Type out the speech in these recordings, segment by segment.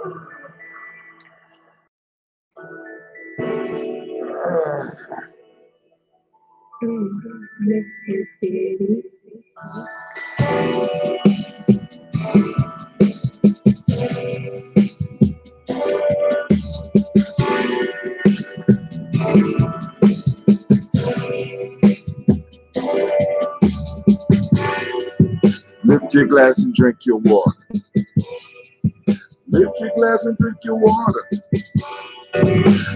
Lift your glass and drink your water. Lift your glass and drink your water.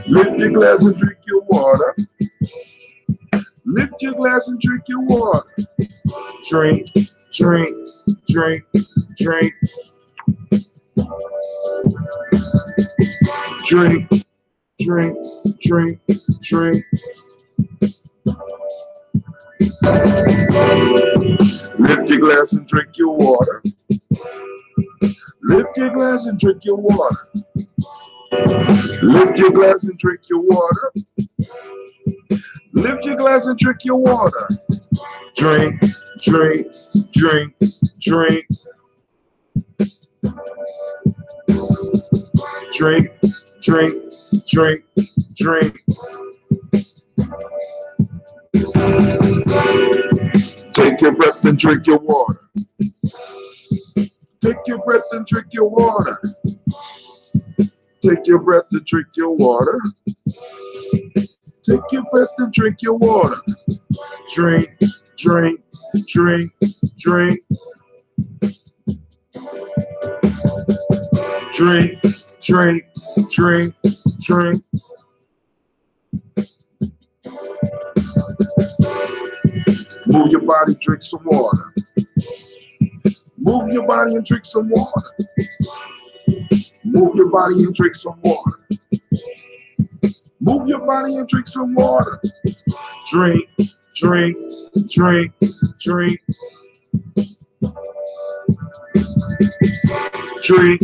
Lift your glass and drink your water. Lift your glass and drink your water. Drink, drink, drink, drink. Drink, drink, drink, drink. Lift your glass and drink your water. Lift your glass and drink your water. Lift your glass and drink your water. Lift your glass and drink your water. Drink, drink, drink, drink. Drink, drink, drink, drink. Take your breath and drink your water. Take your breath and drink your water. Take your breath and drink your water. Take your breath and drink your water. Drink, drink, drink, drink. Drink, drink, drink, drink. Move your body, drink some water. Move your body and drink some water. Move your body and drink some water. Move your body and drink some water. Drink, drink, drink, drink. Drink,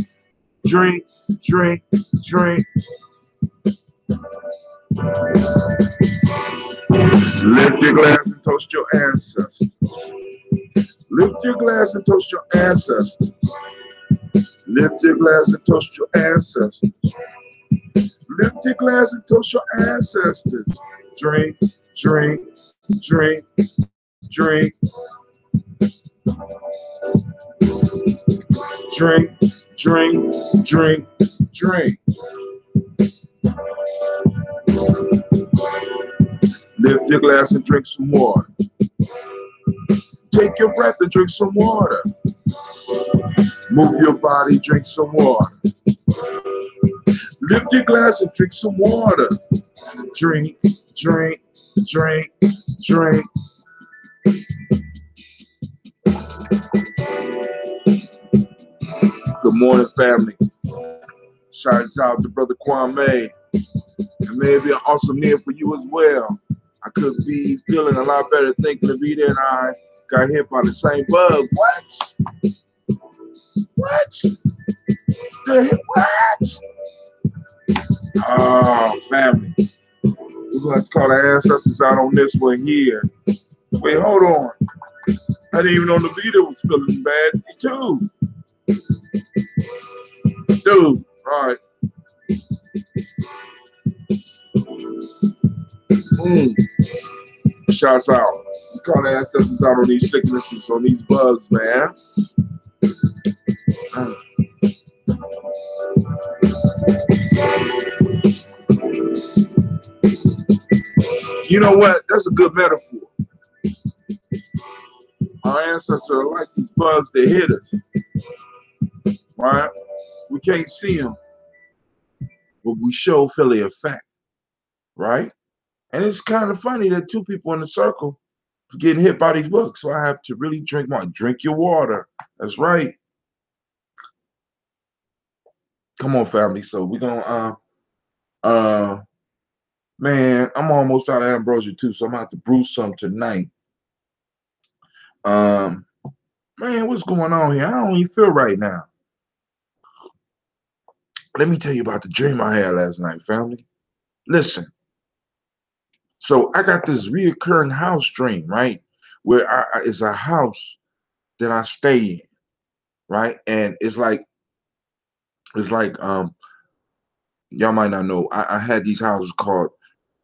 drink, drink, drink. Lift your glass and toast your ancestors. Lift your glass and toast your ancestors. Lift your glass and toast your ancestors. Lift your glass and toast your ancestors. Drink, drink, drink, drink. Drink, drink, drink, drink. Lift your glass and drink some water. Take your breath and drink some water. Move your body, drink some water. Lift your glass and drink some water. Drink, drink, drink, drink. Good morning, family. Shouts out to Brother Kwame. And maybe an awesome year for you as well. I could be feeling a lot better thinking of you than I got hit by the same bug. What? What? What? Oh, family. We're going to have to call the ancestors out on this one here. Wait, hold on. I didn't even know the leader was feeling bad too. Dude, all right. Shouts out. We call the ancestors out on these sicknesses, on these bugs, man. You know what? That's a good metaphor. Our ancestors are like these bugs that hit us, right? We can't see them, but we sure feel the effect, right? And it's kind of funny that two people in the circle are getting hit by these bugs. So I have to really drink your water. That's right. Come on, family. So we're gonna man, I'm almost out of ambrosia too, so I'm gonna have to brew some tonight. Man, what's going on here? I don't even feel right now. Let me tell you about the dream I had last night, family. Listen. So I got this reoccurring house dream, right? Where it's a house that I stay in, right? And it's like It's like y'all might not know. I had these houses called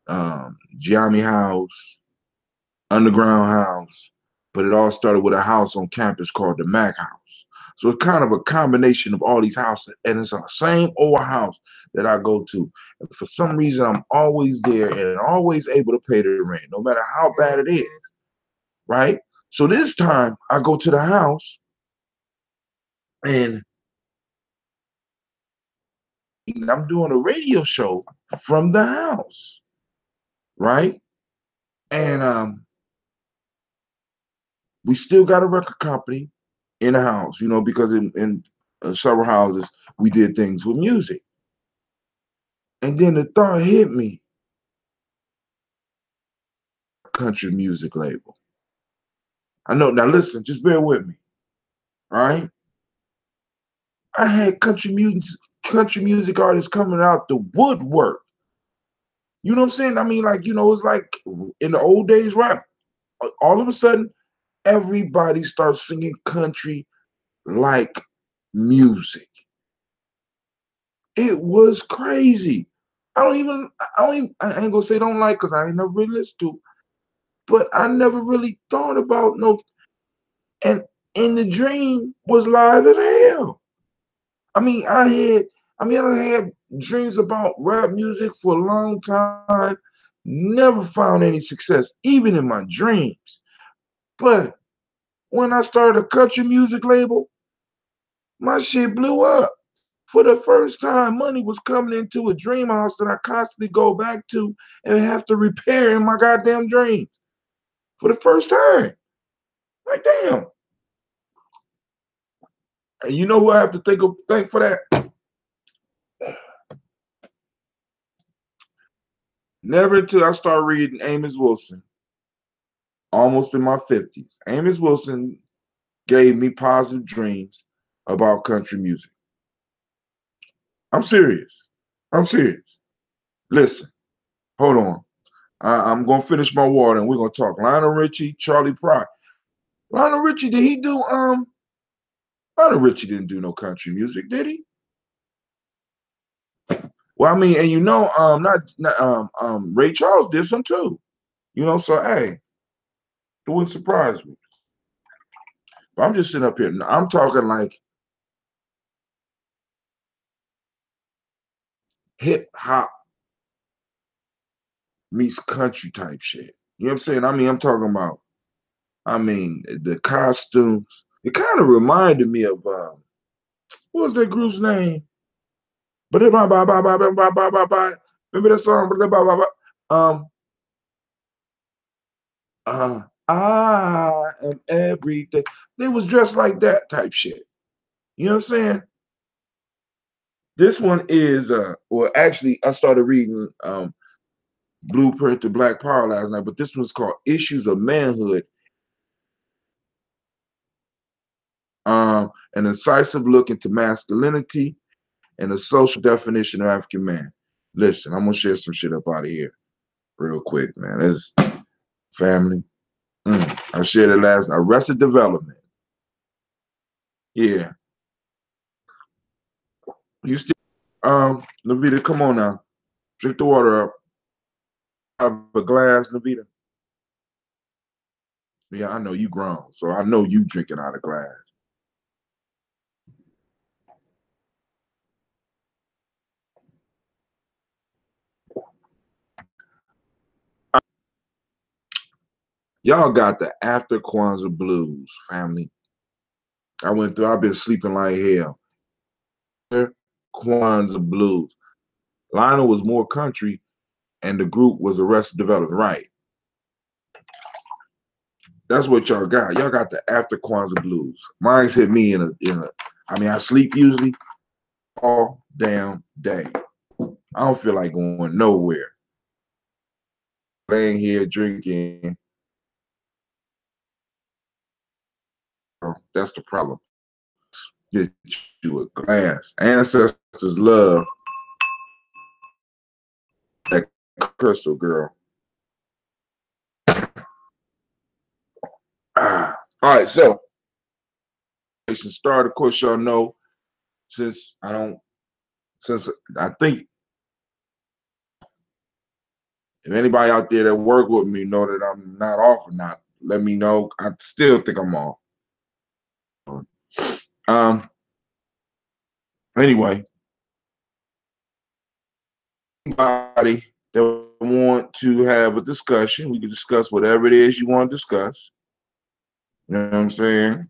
Gye-Nyame House, Underground House, but it all started with a house on campus called the Mac House. So it's kind of a combination of all these houses, and it's the same old house that I go to. And for some reason, I'm always there and always able to pay the rent, no matter how bad it is, right? So this time, I go to the house, and I'm doing a radio show from the house, right? And we still got a record company in the house, you know, because in several houses we did things with music. And then the thought hit me, country music label. I know, now listen, just bear with me, all right? I had country music artists coming out the woodwork. You know what I'm saying? I mean, like, you know, it's like in the old days rap, all of a sudden, everybody starts singing country like music. It was crazy. I ain't gonna say don't like because I ain't never really listened to, but I never really thought about no, and in the dream was live as hell. I mean, I had dreams about rap music for a long time, never found any success, even in my dreams. But when I started a country music label, my shit blew up. For the first time, money was coming into a dream house that I constantly go back to and have to repair in my goddamn dreams. For the first time. Like, damn. And you know who I have to thank for that? Never until I started reading Amos Wilson, almost in my 50s. Amos Wilson gave me positive dreams about country music. I'm serious. I'm serious. Listen, hold on. I'm gonna finish my water and we're gonna talk. Lionel Richie, Charlie Pride. Lionel Richie, did he do Lionel Richie didn't do no country music, did he? Well, I mean, and you know, not Ray Charles did some too. You know, so hey, it wouldn't surprise me. But I'm just sitting up here. I'm talking like hip hop meets country type shit. You know what I'm saying? I mean, I'm talking about. I mean, the costumes. It kind of reminded me of what was that group's name? But remember that song? Um, I am everything. They was dressed like that type shit. You know what I'm saying? This one is well actually I started reading Blueprint to Black Power last night, but this one's called Issues of Manhood. An incisive look into masculinity and the social definition of African man. Listen, I'm gonna share some shit up out of here real quick, man. This family. I shared it last night. Arrested Development. Yeah. You still Navita, come on now. Drink the water up. Have a glass, Navita. Yeah, I know you grown, so I know you drinking out of glass. Y'all got the after Kwanzaa blues, family. I've been sleeping like hell. Kwanzaa blues. Lionel was more country and the group was Arrested Development. Right. That's what y'all got. Y'all got the after Kwanzaa blues. Mine's hit me I mean, I sleep usually all damn day. I don't feel like going nowhere. Laying here drinking. That's the problem. Get you a glass. Ancestors love that crystal girl. All right, so start. Of course, y'all know since I don't since I think if anybody out there that work with me know that I'm not off or not, let me know. I still think I'm off. Um. Anyway, anybody that want to have a discussion, we can discuss whatever it is you want to discuss. You know what I'm saying?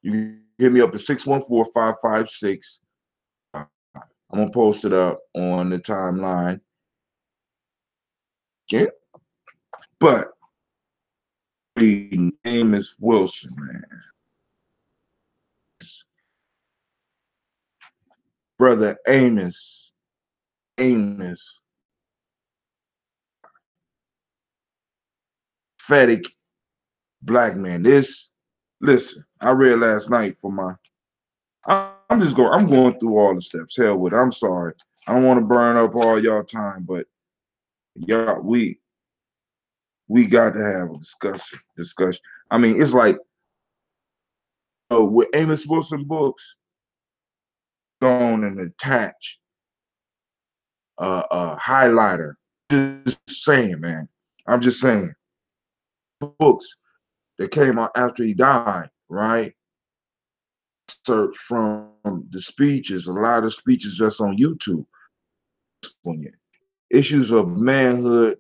You can hit me up at 614-556. I'm gonna post it up on the timeline. Yeah. But the name is Wilson, man. Brother Amos. Phatic black man. Listen, I read last night for my I'm going through all the steps. Hell with it. I'm sorry. I don't want to burn up all y'all time, but y'all we got to have a discussion. I mean, it's like with Amos Wilson books, on and attach a highlighter. Just saying, man. I'm just saying. Books that came out after he died, right? Search from the speeches, a lot of speeches that's on YouTube. Issues of manhood.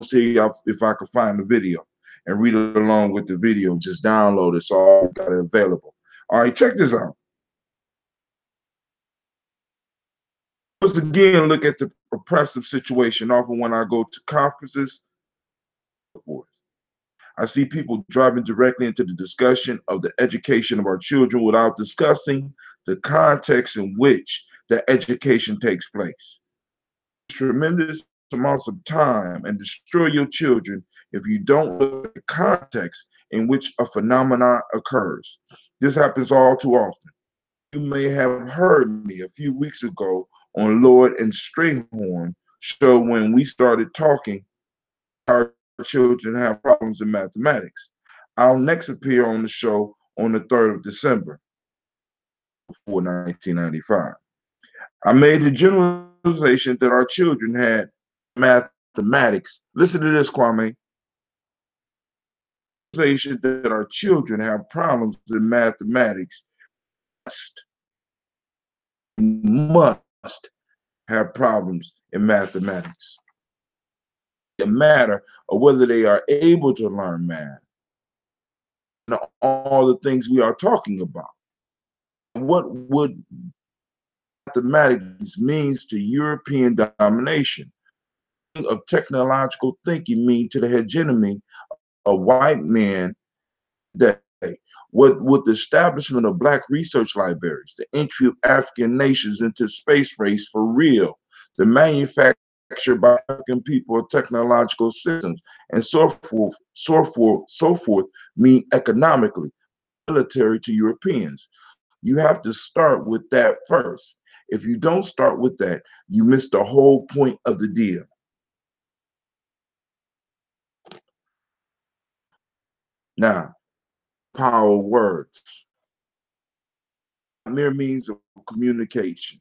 See if I could find the video and read it along with the video. Just download it, so I got it available. All right, check this out. Once again, look at the oppressive situation. Often when I go to conferences, I see people driving directly into the discussion of the education of our children without discussing the context in which the education takes place. Tremendous amounts of time and destroy your children if you don't look at the context in which a phenomenon occurs. This happens all too often. You may have heard me a few weeks ago on Lord and Stringhorn show when we started talking our children have problems in mathematics. I'll next appear on the show on the 3rd of December before 1995. I made the generalization that our children had mathematics. Listen to this, Kwame. That our children have problems in mathematics must have problems in mathematics. A matter of whether they are able to learn math and all the things we are talking about. What would mathematics means to European domination of technological thinking mean to the hegemony of white men that what would the establishment of black research libraries, the entry of African nations into space race for real, the manufacture by African people of technological systems, and so forth mean economically, military to Europeans. You have to start with that first. If you don't start with that, you miss the whole point of the deal. Now, power of words. Mere means of communications.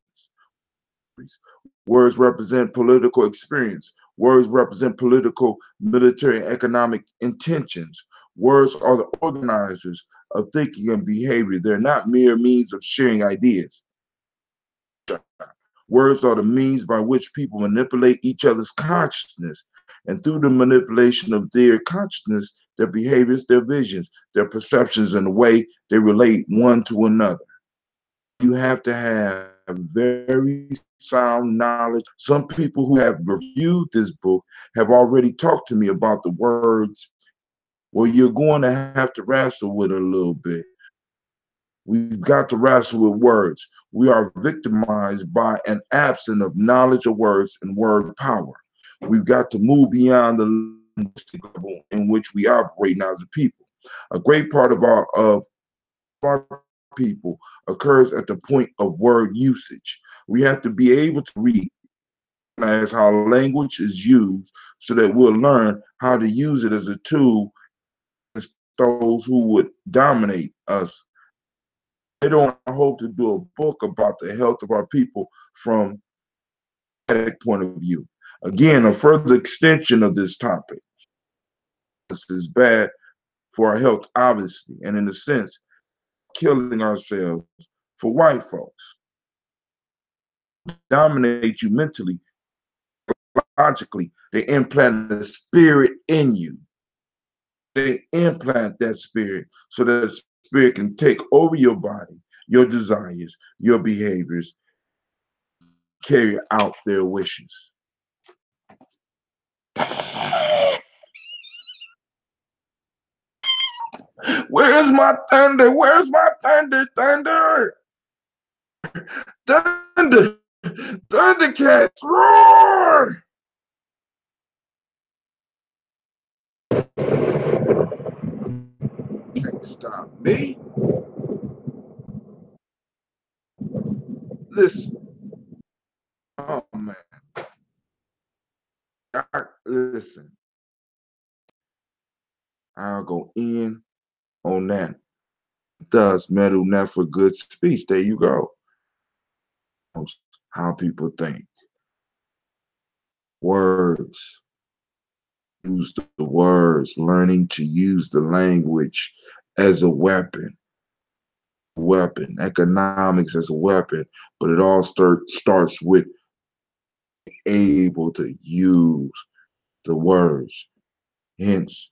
Words represent political experience. Words represent political, military, and economic intentions. Words are the organizers of thinking and behavior. They're not mere means of sharing ideas. Words are the means by which people manipulate each other's consciousness. And through the manipulation of their consciousness, their behaviors, their visions, their perceptions, and the way they relate one to another. You have to have very sound knowledge. Some people who have reviewed this book have already talked to me about the words. Well, you're going to have to wrestle with it a little bit. We've got to wrestle with words. We are victimized by an absence of knowledge of words and word power. We've got to move beyond the linguistic level in which we operate now as a people. A great part of our people occurs at the point of word usage. We have to be able to recognize how language is used so that we'll learn how to use it as a tool against those who would dominate us. They don't hope to do a book about the health of our people from that point of view. Again, a further extension of this topic. This is bad for our health, obviously, and in a sense, killing ourselves for white folks. Dominate you mentally, logically. They implant the spirit in you. They implant that spirit so that spirit can take over your body, your desires, your behaviors, carry out their wishes. Where's my thunder? Where's my thunder? Thunder! Thunder! Thundercats, roar! Can't stop me. Listen. Oh, man. Listen. I'll go in on that. Thus, metal never good speech. There you go. How people think. Words. Use the words. Learning to use the language as a weapon. Economics as a weapon, but it all starts with able to use the words. Hence,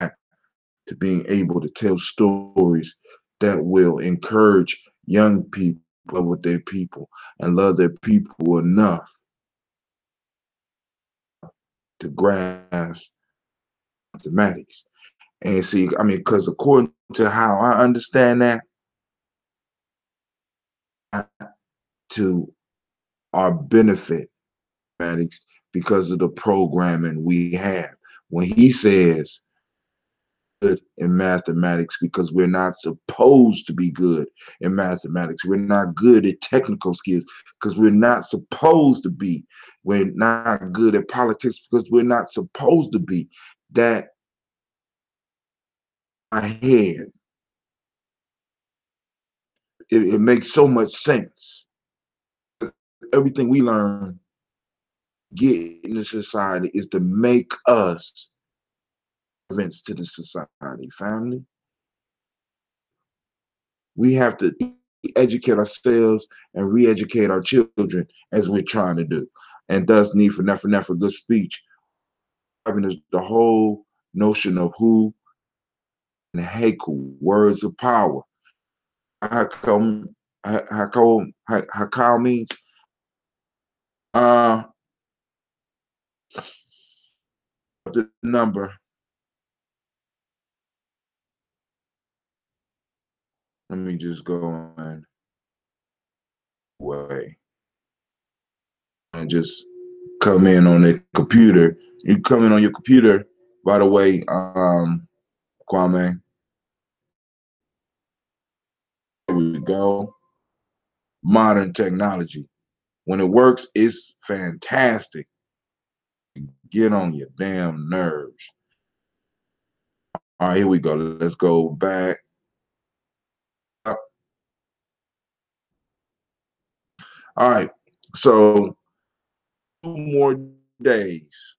to being able to tell stories that will encourage young people with their people and love their people enough to grasp mathematics. And see, I mean, because according to how I understand that, to our benefit, mathematics, because of the programming we have. When he says good in mathematics because we're not supposed to be good in mathematics. We're not good at technical skills because we're not supposed to be. We're not good at politics because we're not supposed to be. That my head, it makes so much sense. Everything we learn, get in the society is to make us events to the society, family. We have to educate ourselves and re-educate our children as we're trying to do. And thus need for never good speech. Having is the whole notion of who and haiku, words of power. Hakal means uh the number. Let me just go on way and just come in on the computer. You come in on your computer, by the way, Kwame. Here we go. Modern technology. When it works, it's fantastic. Get on your damn nerves. All right, here we go. Let's go back up. All right, so 2 more days.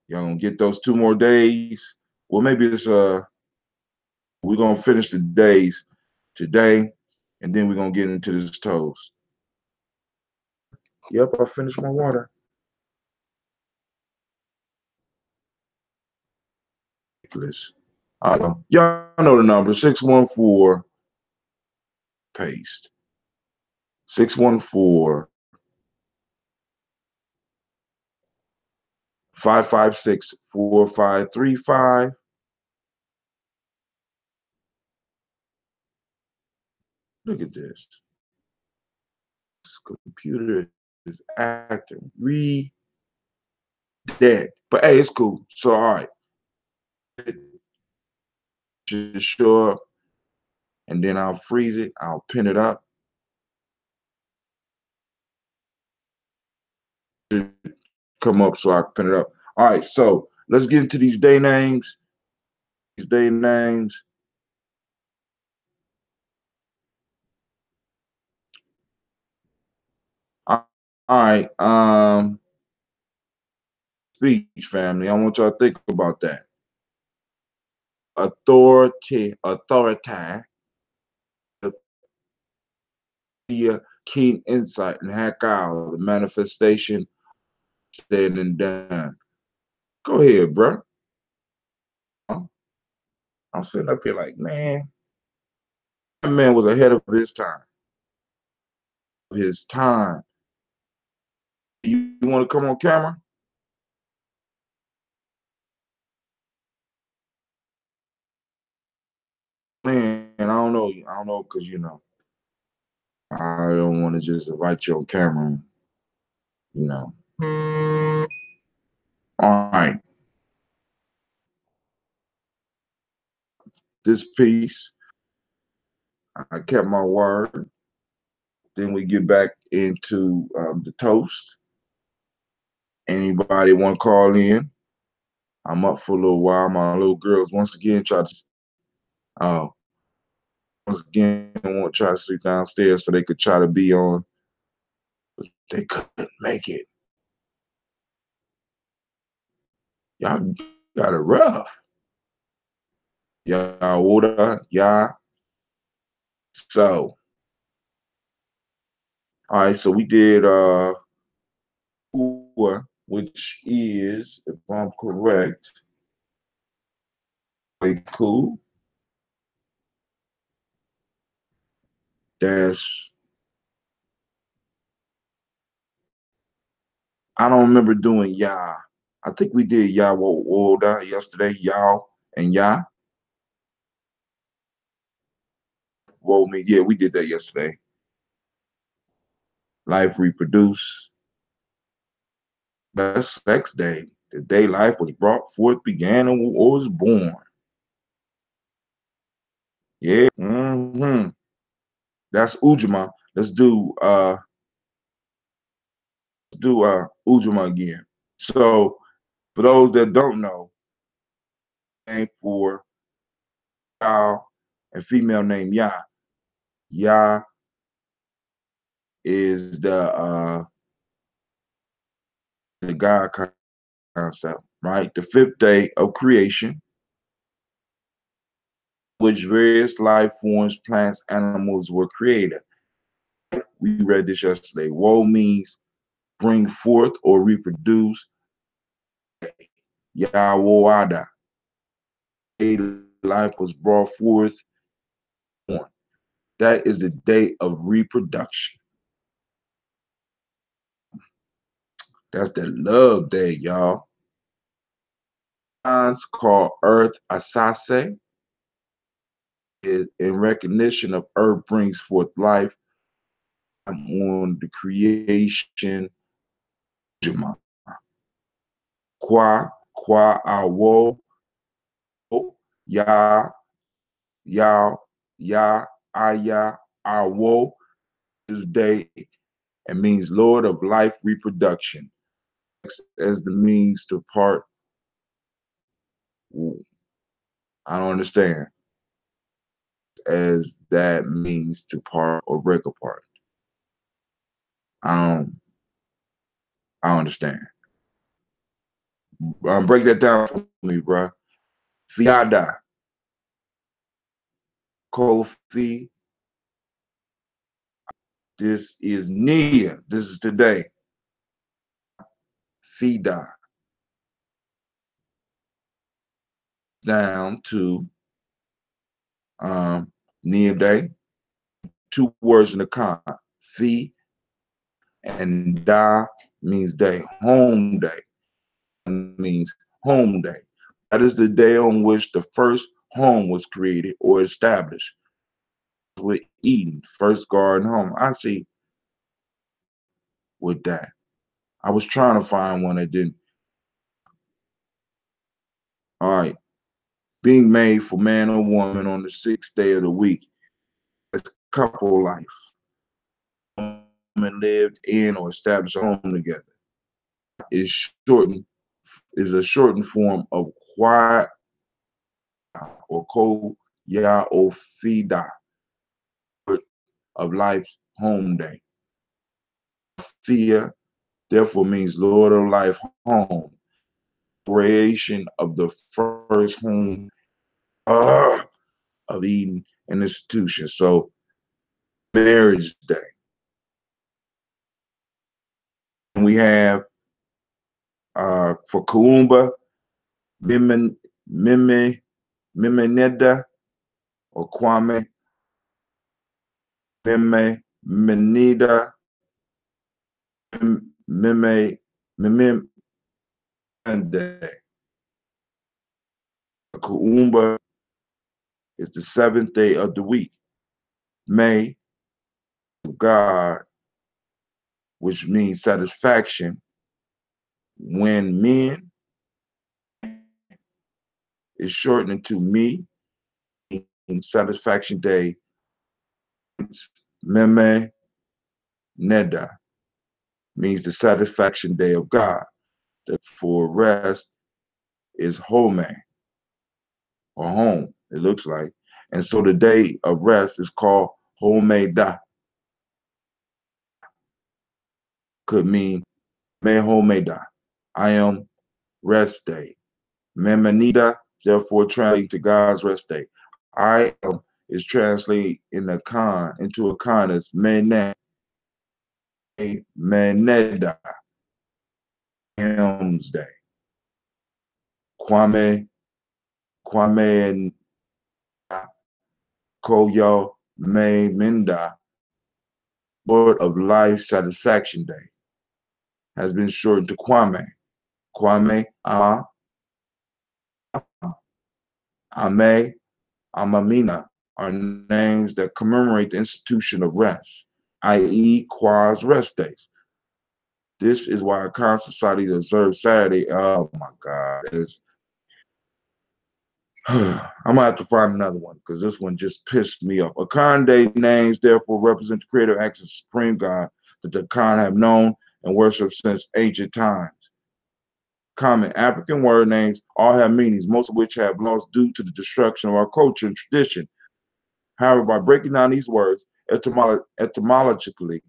Y'all gonna get those 2 more days. Well, maybe it's we're gonna finish the days today, and then we're gonna get into this toast. Yep, I finished my water. Y'all know the number 614 paste 614 556 4535. Look at this. This computer is acting dead. But hey, it's cool. So all right. Just show up and then I'll freeze it. I'll pin it up. Come up so I can pin it up. All right, so let's get into these day names. these day names. All right. Speech, family. I want y'all to think about that. Authority, keen insight, and hack out the manifestation said and done. Go ahead, bro. I'm sitting up here like, man, that man was ahead of his time. His time. You want to come on camera? Man, I don't know. Because I don't want to just invite you on camera. All right. This piece, I kept my word. Then we get back into the toast. Anybody want to call in? I'm up for a little while. My little girls once again once again want to try to sleep downstairs so they could try to be on. But they couldn't make it. Y'all got it rough. Y'all older, yeah. So, all right. So we did which is, if I'm correct, cool. That's I don't remember doing ya. I think we did ya Woda yesterday. Y'all and ya. Well, me, yeah, we did that yesterday. Life reproduce. That's sex day. The day life was brought forth, began, and was born. Yeah. That's Ujima. Let's do Ujima again. So for those that don't know, name for y'all and female name Ya. Ya is the God concept, right? The fifth day of creation, which various life forms, plants, animals were created. We read this yesterday. Woe means bring forth or reproduce. Yawoada. Life was brought forth. That is the day of reproduction. That's the love day, y'all. Signs called Earth Asase. In recognition of Earth brings forth life on the creation. Kwa awo ya ya ya aya awo this day and means Lord of life reproduction as the means to part. I don't understand. As that means to part or break apart. I don't understand. Break that down for me, bro. Fiada. Kofi. This is Nia. This is today. Fida. Down to Nia Day. Two words in the con. Fi and da means day. Home day means home day. That is the day on which the first home was created or established. With Eden, first garden home. I see with that. I was trying to find one that didn't. All right. Being made for man or woman on the sixth day of the week. It's couple life. Women lived in or established a home together. Is a shortened form of quiet. or Ko Ya Ofida of life's home day. Thea therefore means Lord of Life home, creation of the first home of Eden and institution. So marriage day. And we have for Kuumba, Mimeneda, or Kwame, Mime, Menida, Mime, Day. Kuumba is the seventh day of the week. May, God, which means satisfaction. When men is shortened to me, in satisfaction day, it's Meme Neda, means the satisfaction day of God. Therefore, rest is home or home, it looks like. And so the day of rest is called Homeda. Could mean Me Homeda. I am rest day. Memenida, therefore translating to God's rest day. I am is translated into a con as Mene, Meneda, Hymns Day. Kwame and Koyo Me Minda, Lord of Life Satisfaction Day, has been shortened to Kwame. Kwame, Ame, Amamina are names that commemorate the institution of rest, i.e. Kwa's rest days. This is why Akan society observes Saturday. Oh my God. I'm gonna have to find another one because this one just pissed me off. Akan Day names therefore represent the creator acts of supreme God that the Akan have known and worshipped since ancient times. Common African word names all have meanings, most of which have lost due to the destruction of our culture and tradition. However, by breaking down these words etymologically,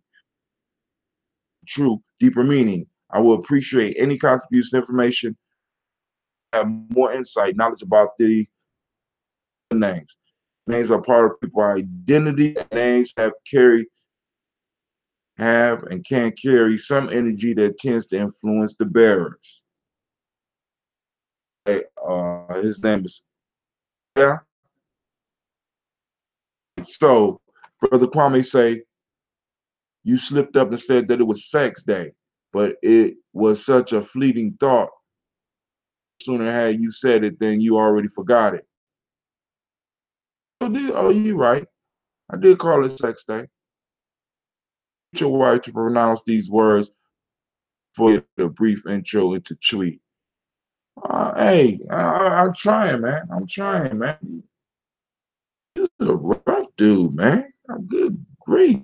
true, deeper meaning, I will appreciate any contribution information, have more insight, knowledge about the names. Names are part of people's identity. Names have and can carry some energy that tends to influence the bearers. His name is yeah. So, Brother Kwame say, you slipped up and said that it was sex day, but it was such a fleeting thought. Sooner had you said it than you already forgot it. Oh, you right. I did call it sex day. Get your wife to pronounce these words for a brief intro into Chui. Hey, I'm trying, man. I'm trying, man. This is a rough dude, man. Good grief.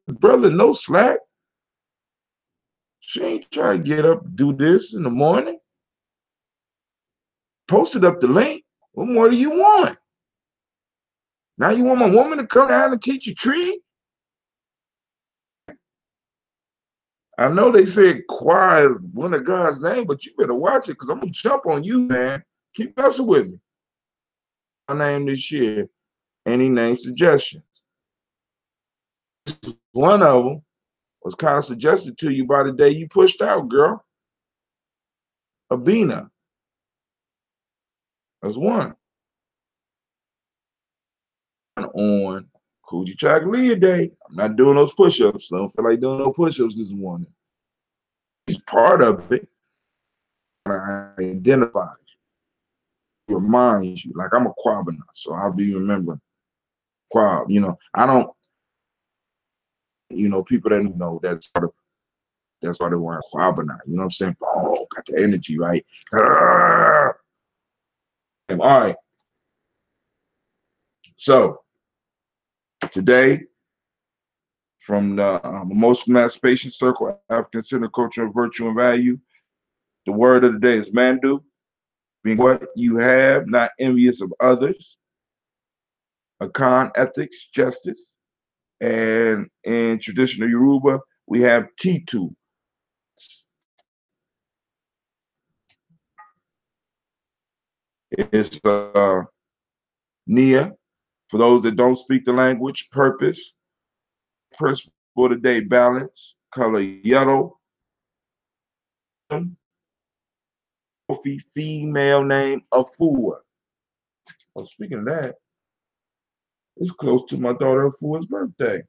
Brother, no slack. She ain't trying to get up and do this in the morning. Posted up the link. What more do you want? Now you want my woman to come down and teach you tree? I know they said choir is one of God's name, but you better watch it because I'm going to jump on you, man. Keep messing with me. My name this year. Any name suggestions? One of them was kind of suggested to you by the day you pushed out, girl. Abina. That's one. On Coochie Chocolate Day. I'm not doing those push-ups. I don't feel like doing no push-ups this morning. It's part of it. I identify you, reminds you. Like I'm a Quabana, so I'll be remembering Quab. I don't. People that know that's why they want Quabana. You know what I'm saying? Oh, got the energy right. All right. So today, from the Emotional Emancipation Circle, African Center Culture of Virtue and Value, the word of the day is Mandu. being what you have, not envious of others, Akan ethics, justice. And in traditional Yoruba, we have Titu. It's Nia, for those that don't speak the language, purpose for the day, balance, color yellow, female name, Afua. Oh, speaking of that, it's close to my daughter Afua's birthday.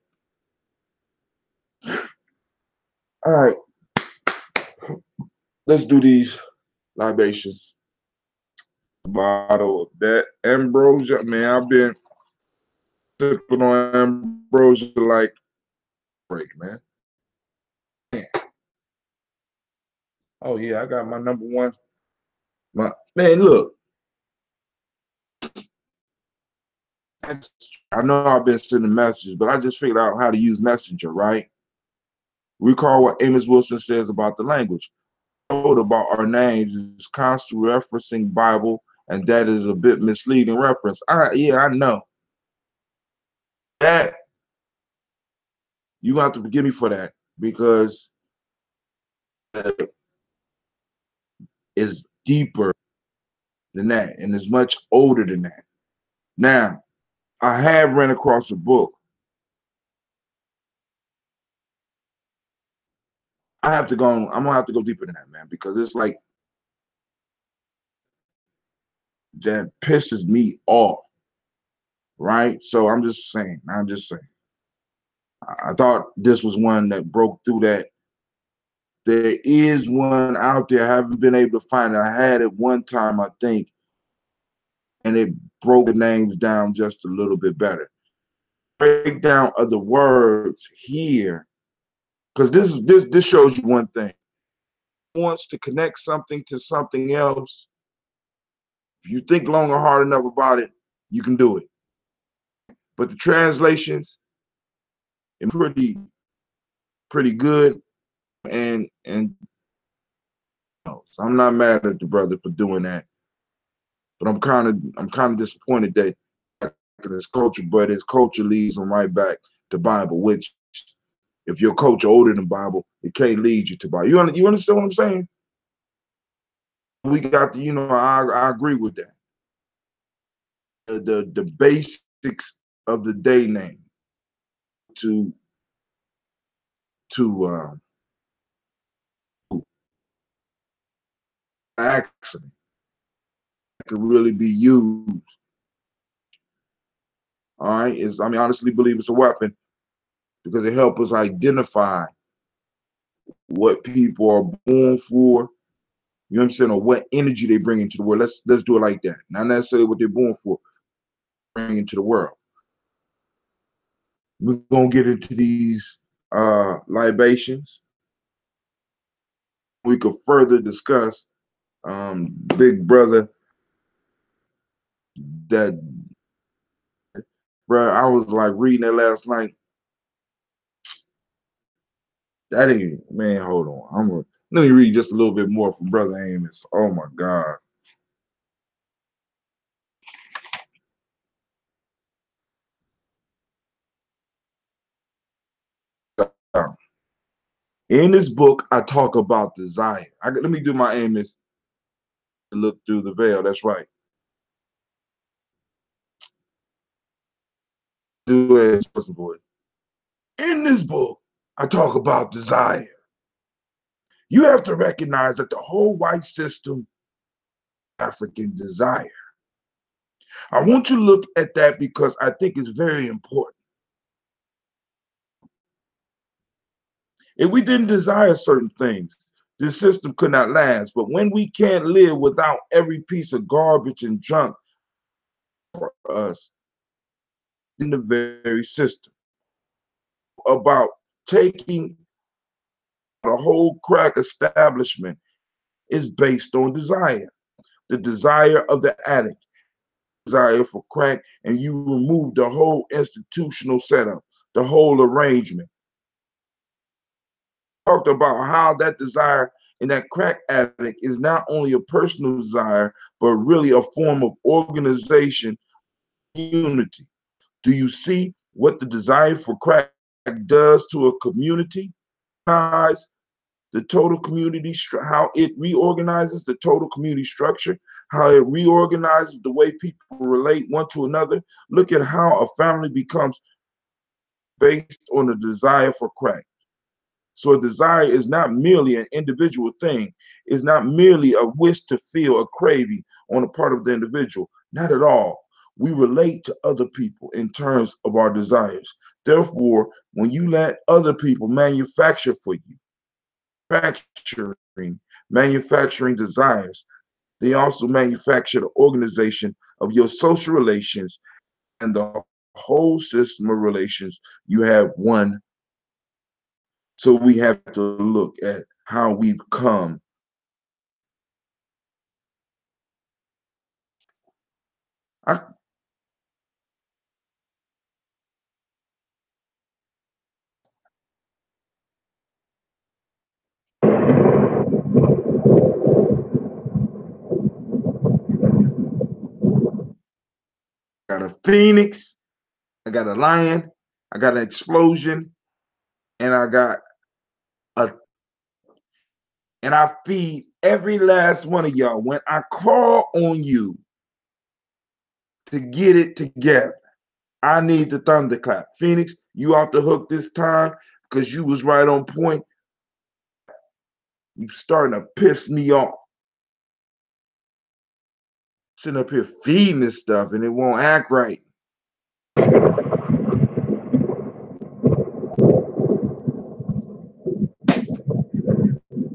All right, let's do these libations. Bottle of that ambrosia, man. I've been sipping on ambrosia like break, man. Oh yeah, I got my number one. Man, look. I know I've been sending messages, but I just figured out how to use Messenger, right? Recall what Amos Wilson says about the language. About our names is constantly referencing Bible, and that is a bit misleading reference. Yeah, I know. That you have to forgive me for that because it's deeper than that, and it's much older than that. Now, I have ran across a book. I'm gonna have to go deeper than that, man, because it's like that pisses me off, right? So I'm just saying. I thought this was one that broke through that. There is one out there. I haven't been able to find it. I had it one time, I think, and it broke the names down just a little bit better. Breakdown of the words here, because this shows you one thing. Wants to connect something to something else. If you think long or hard enough about it, you can do it. But the translations are pretty good, and so I'm not mad at the brother for doing that. But I'm kind of disappointed that his culture, but his culture leads him right back to Bible, which if your culture older than Bible, it can't lead you to Bible. You understand what I'm saying? We got I agree with that. The basics of the day name to accident could really be used. All right, honestly believe it's a weapon because it helps us identify what people are born for. You understand, or what energy they bring into the world. Let's do it like that. Not necessarily what they're born for, bring into the world. We're gonna get into these libations. We could further discuss big brother that bro. I was like reading it last night. That ain't, man, hold on. Let me read just a little bit more from Brother Amos. Oh my God. In this book, I talk about desire. Let me do my Amos to look through the veil. That's right. Do it, boy. In this book, I talk about desire. You have to recognize that the whole white system, African desire. I want you to look at that because I think it's very important. If we didn't desire certain things, this system could not last. But when we can't live without every piece of garbage and junk for us in the very system, about taking the whole crack establishment is based on desire. The desire of the addict, desire for crack, and you remove the whole institutional setup, the whole arrangement. talked about how that desire in that crack addict is not only a personal desire, but really a form of organization, unity. Do you see what the desire for crack does to a community? The total community, how it reorganizes the total community structure, how it reorganizes the way people relate one to another. Look at how a family becomes based on a desire for crack. So a desire is not merely an individual thing. It's not merely a wish to feel a craving on the part of the individual. Not at all. We relate to other people in terms of our desires. Therefore, when you let other people manufacture for you, manufacturing desires, they also manufacture the organization of your social relations and the whole system of relations. You have one. So we have to look at how we've come. I got a phoenix, I got a lion, I got an explosion, and I got a, and I feed every last one of y'all when I call on you to get it together. I need the thunderclap. Phoenix, you off the hook this time because you was right on point. You starting to piss me off. Sitting up here feeding this stuff and it won't act right.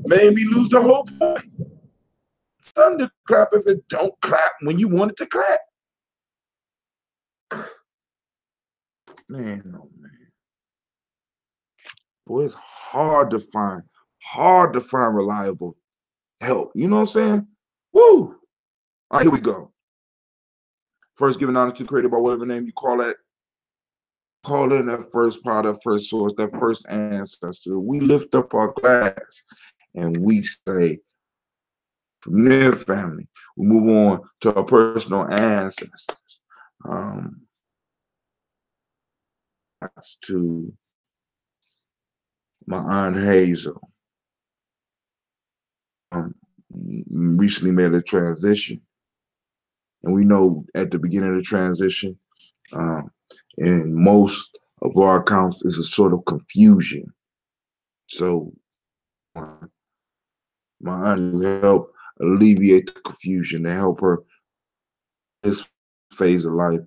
Made me lose the whole point. Thunderclap if it don't clap when you want it to clap. Man, oh man. Boy, it's hard to find reliable help. You know what I'm saying? Woo! All right, here we go. First, giving honor to the creator by whatever name you call it. Call in that first part, that first source, that first ancestor. We lift up our glass and we say, from their family, we move on to our personal ancestors. That's to my Aunt Hazel. Recently made a transition. And we know at the beginning of the transition, in most of our accounts, is a sort of confusion. So my aunt will help alleviate the confusion to help her this phase of life.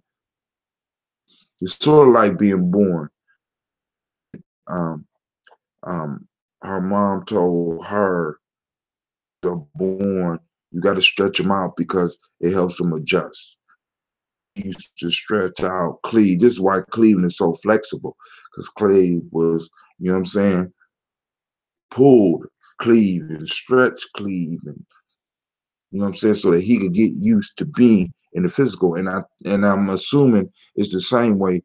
It's sort of like being born. Um, her mom told her to born, you got to stretch them out because it helps them adjust. She used to stretch out Cleve. This is why Cleveland is so flexible, because Cleve was, you know what I'm saying, pulled Cleve and stretched Cleve, and you know what I'm saying, so that he could get used to being in the physical. And I'm assuming it's the same way.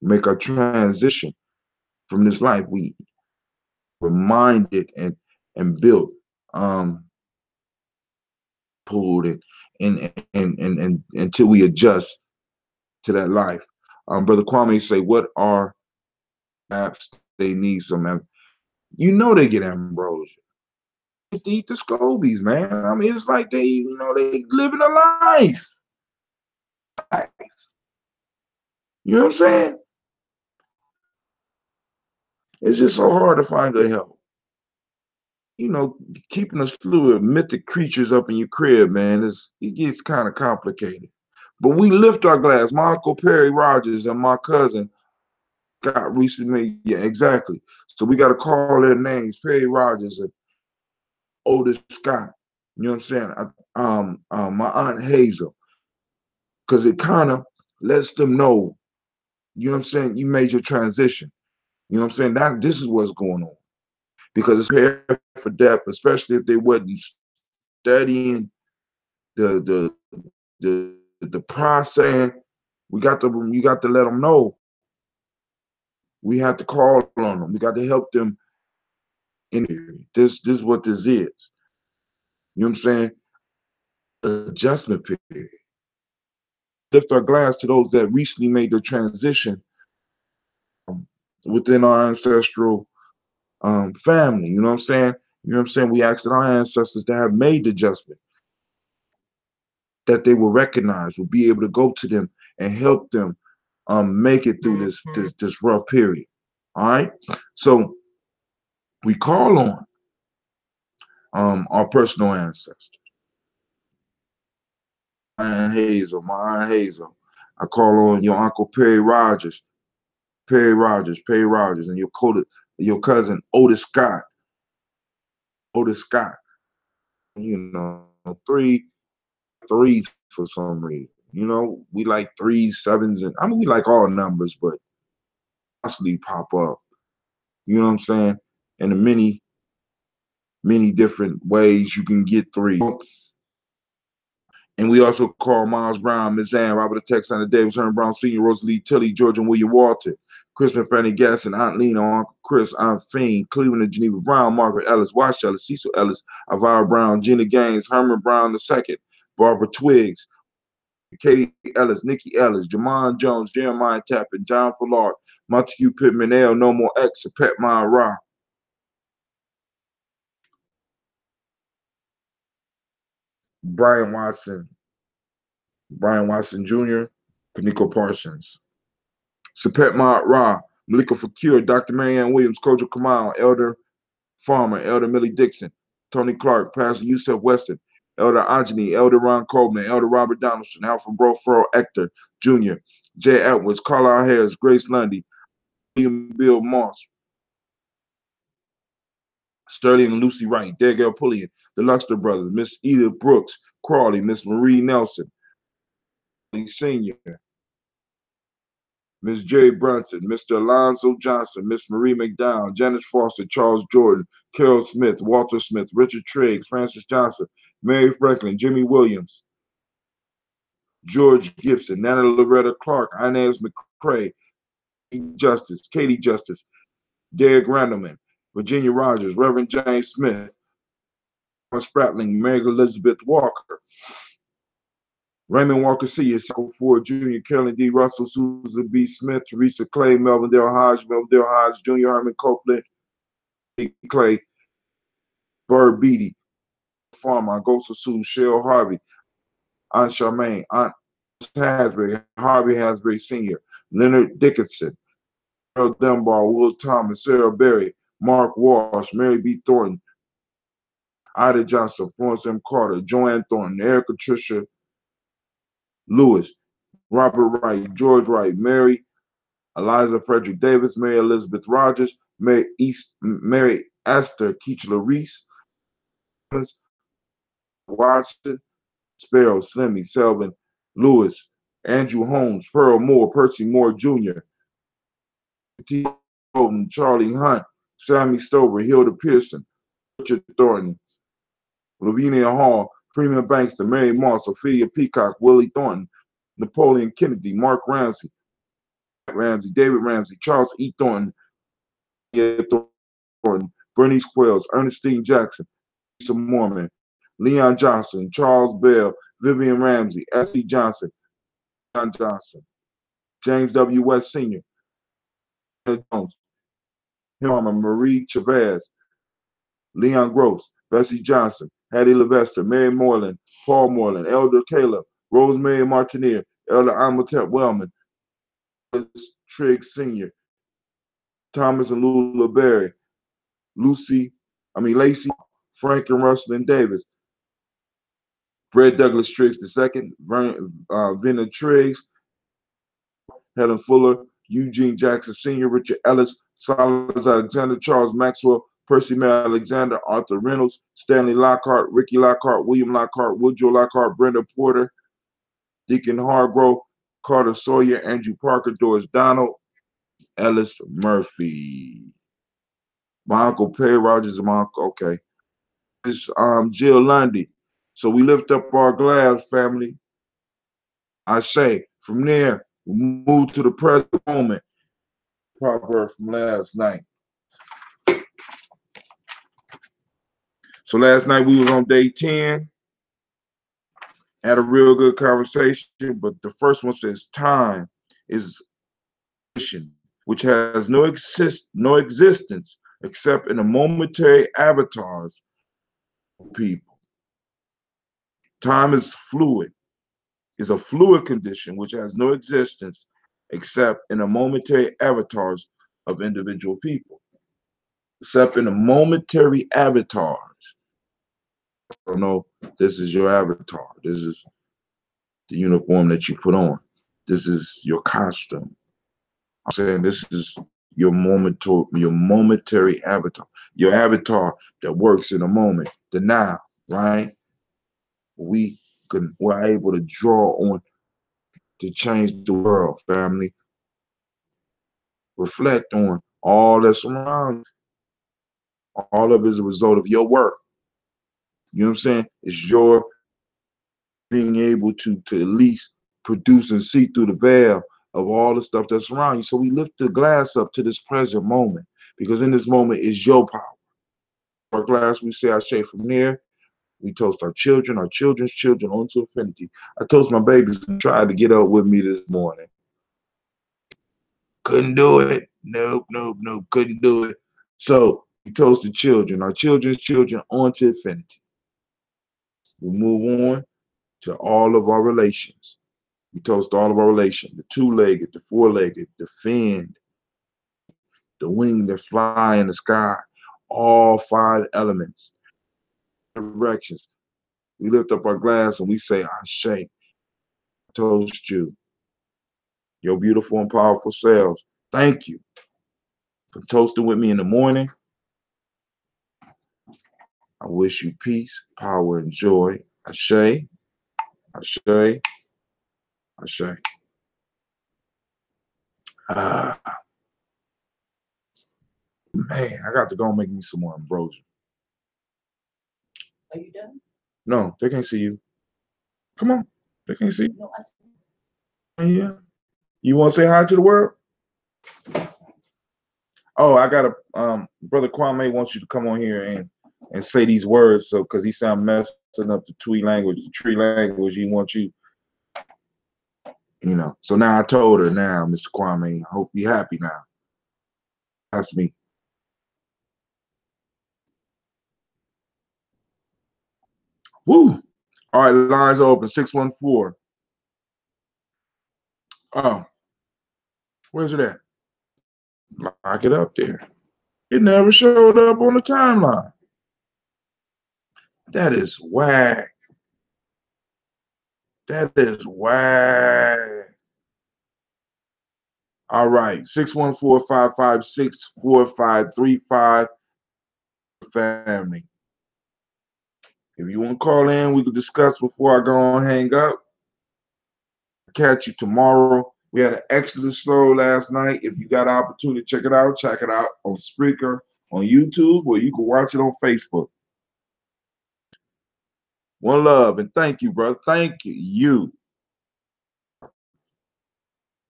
Make our transition from this life. We reminded and built, pulled it, and until we adjust to that life. Brother Kwame say, what are apps they need some? You know they get ambrosia. They eat the scobies, man. I mean, it's like they, you know, they living a life. You know what I'm saying? It's just so hard to find good help. You know, keeping a slew of mythic creatures up in your crib, man, it gets kind of complicated. But we lift our glass. My Uncle Perry Rogers and my cousin got recently, yeah, exactly. So we got to call their names, Perry Rogers and Otis Scott. You know what I'm saying? My Aunt Hazel, because it kind of lets them know, you know what I'm saying, you made your transition. You know what I'm saying? That this is what's going on. Because it's prepared for death, especially if they wasn't studying the the process. You got to let them know. We have to call on them. We got to help them in this is what this is. You know what I'm saying? Adjustment period. Lift our glass to those that recently made the transition within our ancestral family. You know what I'm saying? You know what I'm saying? We asked our ancestors that have made the adjustment that they will recognize, will be able to go to them and help them make it through this rough period. All right. So we call on our personal ancestors. My Aunt Hazel. I call on your Uncle Perry Rogers, and your cousin Otis Scott. You know, three for some reason. You know, we like threes, sevens, and I mean we like all numbers, but constantly pop up. You know what I'm saying? And the many different ways you can get three. And we also call Miles Brown, Miss Ann, Robert the Texan, Davis, Herman Brown Sr., Rosalie Tilly, George and William Walton, Chris and Fanny Gasson, Aunt Lena, Uncle Chris, Aunt Fiend, Cleveland and Geneva Brown, Margaret Ellis, Wash Ellis, Cecil Ellis, Avira Brown, Gina Gaines, Herman Brown II, Barbara Twiggs, Katie Ellis, Nikki Ellis, Jamon Jones, Jeremiah Tappan, John Fullard, Montague Pittman, L, No More X, Pet Ma Ra. Brian Watson Jr., Kaniko Parsons, Sapet Mount Ra, Malika Fakir, Dr. Marianne Williams, Kojo Kamal, Elder Farmer, Elder Millie Dixon, Tony Clark, Pastor Yusef Weston, Elder Anjani, Elder Ron Coleman, Elder Robert Donaldson, Alfred Brofro Ector Jr., Jay Edwards, Carlisle Harris, Grace Lundy, William Bill Moss, Sterling and Lucy Wright, Degel Pullian, the Luxter brothers, Miss Edith Brooks, Crawley, Miss Marie Nelson, Senior, Miss Jerry Brunson, Mr. Alonzo Johnson, Miss Marie McDowell, Janice Foster, Charles Jordan, Carol Smith, Walter Smith, Richard Triggs, Francis Johnson, Mary Franklin, Jimmy Williams, George Gibson, Nana Loretta Clark, Inez McCrae, Katie Justice, Derek Randleman, Virginia Rogers, Reverend James Smith, Thomas Spratling, Mary Elizabeth Walker, Raymond Walker Sr., Michael Ford Jr., Carolyn D. Russell, Susan B. Smith, Teresa Clay, Melvin Dale Hodge, Jr., Herman Copeland, Clay, Bird Beatty, Farmer, Goto Sue, Cheryl Harvey, Aunt Charmaine, Aunt Hasbury, Harvey Hasbury Sr., Leonard Dickinson, Earl Dunbar, Will Thomas, Sarah Berry, Mark Walsh, Mary B. Thornton, Ida Johnson, Florence M. Carter, Joanne Thornton, Erica Tricia Lewis, Robert Wright, George Wright, Mary Eliza Frederick Davis, Mary Elizabeth Rogers, Mary Esther Keechler Reese, Watson, Sparrow, Slimmy, Selvin, Lewis, Andrew Holmes, Pearl Moore, Percy Moore Jr., T. Holden, Charlie Hunt, Sammy Stover, Hilda Pearson, Richard Thornton, Lavinia Hall, Freeman Bankster, Mary Moss, Ophelia Peacock, Willie Thornton, Napoleon Kennedy, Mark Ramsey, David Ramsey, Charles E. Thornton, Bernice Quells, Ernestine Jackson, Lisa Mormon, Leon Johnson, Charles Bell, Vivian Ramsey, S.C. Johnson, John Johnson, James W. West Sr., Jones, Hilma Marie Chavez, Leon Gross, Bessie Johnson, Hattie Levester, Mary Moreland, Paul Moreland, Elder Caleb, Rosemary Martineer, Elder Amatep Wellman, Trigg Sr., Thomas and Lula Berry, Lacey, Frank and Russell Davis, Fred Douglas Triggs II, Venna Triggs, Helen Fuller, Eugene Jackson Sr., Richard Ellis, Silas Alexander, Charles Maxwell, Percy Mel Alexander, Arthur Reynolds, Stanley Lockhart, Ricky Lockhart, William Lockhart, Woodrow Lockhart, Brenda Porter, Deacon Hargrove, Carter Sawyer, Andrew Parker, Doris Donald, Ellis Murphy. My uncle Perry Rogers and my uncle, okay. It's Jill Lundy. So we lift up our glass, family. I say, from there, we move to the present moment. Proverb from last night. So last night we was on day 10, had a real good conversation, but the first one says time is which has no existence except in the momentary avatars of people. Time is fluid, is a fluid condition which has no existence except in the momentary avatars of individual people. Except in the momentary avatars. I don't know, this is your avatar. This is the uniform that you put on. This is your costume. I'm saying this is your momentary avatar, your avatar that works in a moment, the now, right? We're able to draw on to change the world, family. Reflect on all that's around. All of it is a result of your work. You know what I'm saying? It's your being able to at least produce and see through the veil of all the stuff that's around you. So we lift the glass up to this present moment, because in this moment is your power. Our glass, we say our shade from there. We toast our children, our children's children onto infinity. I toast my babies who tried to get up with me this morning. Couldn't do it. Nope, couldn't do it. So we toast the children, our children's children onto infinity. We move on to all of our relations. We toast all of our relations, the two-legged, the four-legged, the finned, the wing that fly in the sky, all 5 elements, directions. We lift up our glass and we say, Ashe, toast you, your beautiful and powerful selves. Thank you for toasting with me in the morning. I wish you peace, power, and joy. Ashe, Ashe, Ashe. Man, I got to go and make me some more ambrosia. Are you done? No, they can't see you. Come on, they can't see you. No, I see. Yeah. You want to say hi to the world? Oh, I got a brother Kwame wants you to come on here and say these words, so because he sound messing up the tree language. He wants you, So now I told her. Now, Mr. Kwame, I hope you're happy now. That's me. Woo! All right, lines are open. 614. Oh, where's it at? Lock it up there. It never showed up on the timeline. That is whack. That is whack. All right, 614-556-4535. Family. If you want to call in, we could discuss before I go and hang up. Catch you tomorrow. We had an excellent show last night. If you got an opportunity to check it out on Spreaker, on YouTube, or you can watch it on Facebook. One love, and thank you, brother. Thank you.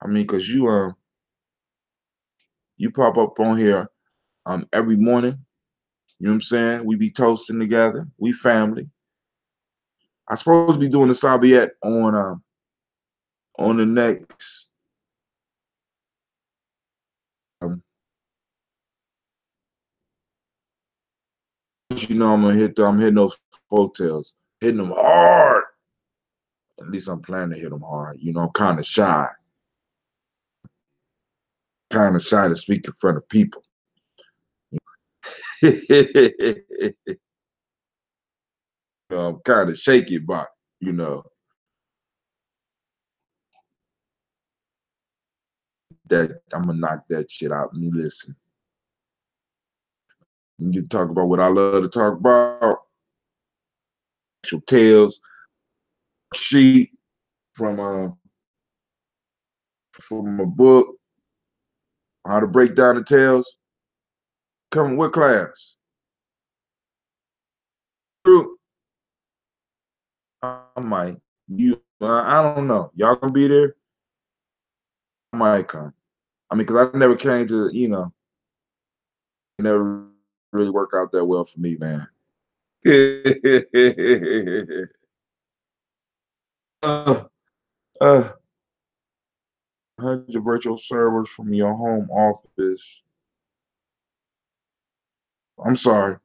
I mean, because you pop up on here every morning. You know what I'm saying? We be toasting together. We family. I'm supposed to be doing the Sabiette on the next I'm I'm hitting those hotels, hitting them hard. At least I'm planning to hit them hard. I'm kind of shy. Kind of shy to speak in front of people. I'm kind of shaky about it, that I'm gonna knock that shit out. And listen. You can talk about what I love to talk about. Actual tales, sheet from a book, how to break down the tales. Come what class? I might. I don't know. Y'all gonna be there? I might come. I mean, because I never came to, it never really worked out that well for me, man. uh, uh, 100 virtual servers from your home office. I'm sorry.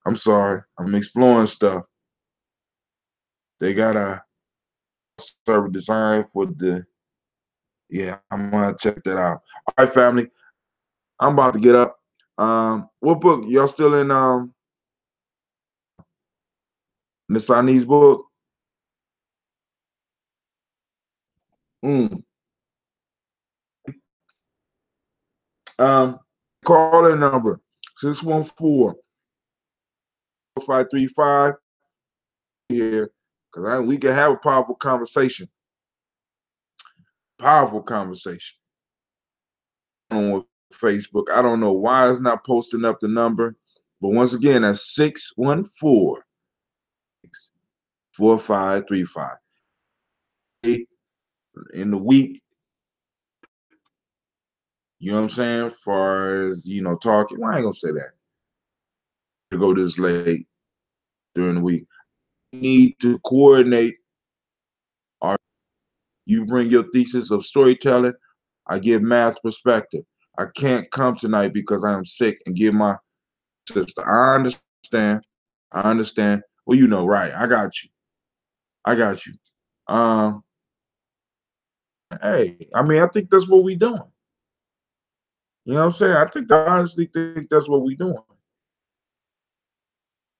I'm sorry. I'm exploring stuff. They got a server design for the. Yeah, I'm gonna check that out. All right, family. I'm about to get up. What book? Y'all still in Nisani's book? Mm. Call in number 614-535 here, because we can have a powerful conversation. Powerful conversation on Facebook. I don't know why it's not posting up the number, but once again, that's 614-4535. In the week, you know what I'm saying? As far as, talking, well, I ain't gonna say that. To go this late during the week. We need to coordinate. You bring your thesis of storytelling. I give math perspective. I can't come tonight because I am sick and give my sister. I understand. I understand. Well, right. I got you. I got you. Hey, I mean, I think that's what we doing. You know what I'm saying? I honestly think that's what we doing.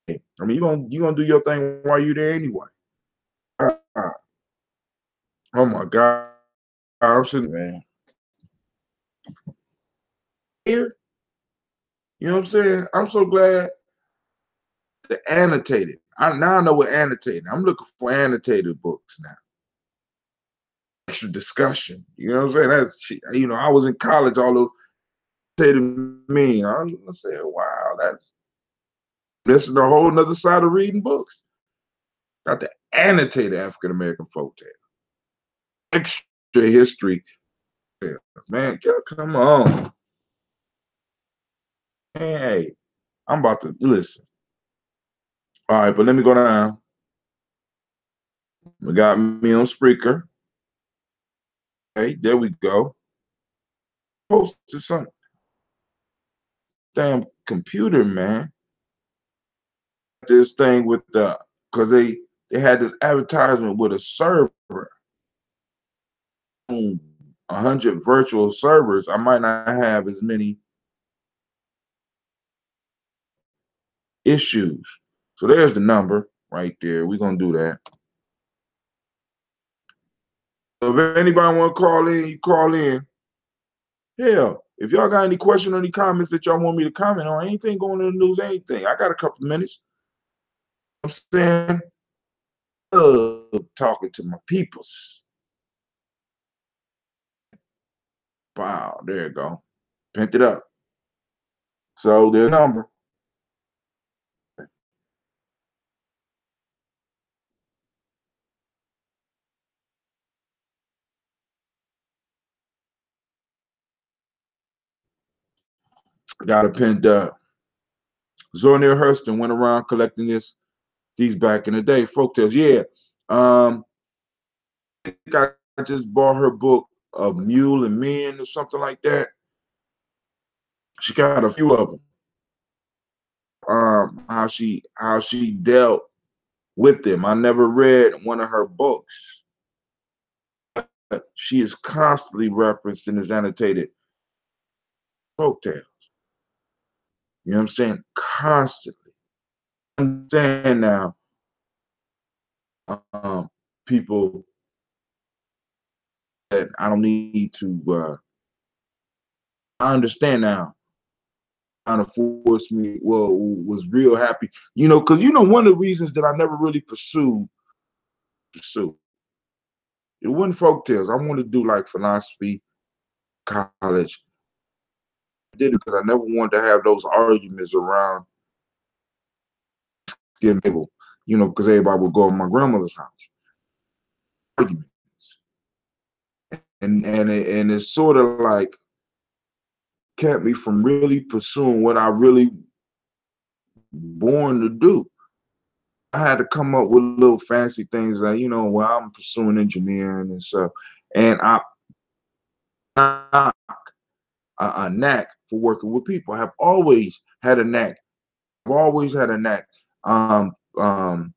I mean, you gonna do your thing while you're there anyway. Oh my God. I'm sitting, man. Here, you know what I'm saying? I'm so glad the annotated. Now I know what annotated. I'm looking for annotated books now. Extra discussion. You know what I'm saying? That's I was in college, all those say to me. I say, wow, this is a whole nother side of reading books. Got the annotated African American folktale. Extra history. Man, come on. Hey, I'm about to listen. All right, but let me go down. We got me on Spreaker. Okay, there we go. Posted something. Damn computer, man. This thing with because they had this advertisement with a server. 100 virtual servers. I might not have as many issues. So there's the number right there. We're gonna do that. So if anybody want to call in, you call in. Hell, if y'all got any questions or any comments that y'all want me to comment on, anything going in the news, anything, I got a couple of minutes. I'm saying, talking to my peoples. Wow, there you go. Pinned it up. So there's a number. Got it pinned up. Zornier Hurston went around collecting these back in the day. Folktales, yeah. I think I just bought her book of Mule and Men or something like that. She got a few of them. How she dealt with them. I never read one of her books. She is constantly referenced in his annotated folktales. You know what I'm saying? Constantly. I understand now. People that I don't need to. I understand now. Kind of forced me. Well, was real happy. Because one of the reasons that I never really pursued. It wasn't folktales. I wanted to do like philosophy, college. I did it because I never wanted to have those arguments around getting able, because everybody would go to my grandmother's house. Arguments. And it's sort of like kept me from really pursuing what I really born to do. I had to come up with little fancy things like, well, I'm pursuing engineering and stuff. And I a knack for working with people. I have always had a knack. I've always had a knack um, um,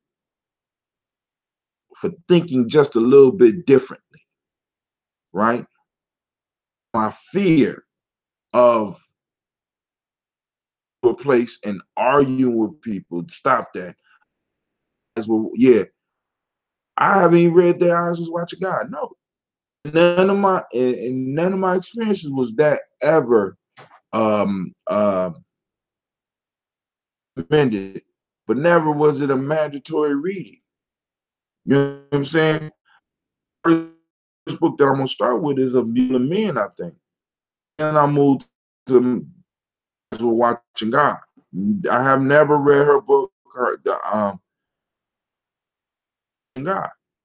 for thinking just a little bit differently, right? My fear of a place and arguing with people, stop that. As well, yeah, I haven't even read Their Eyes Was Watching God. No, none of my experiences was that ever um uh recommended, but never was it a mandatory reading. You know what I'm saying? First book that I'm gonna start with is of Mule and Men, I think. And I moved to Watching God. I have never read her book, God. You know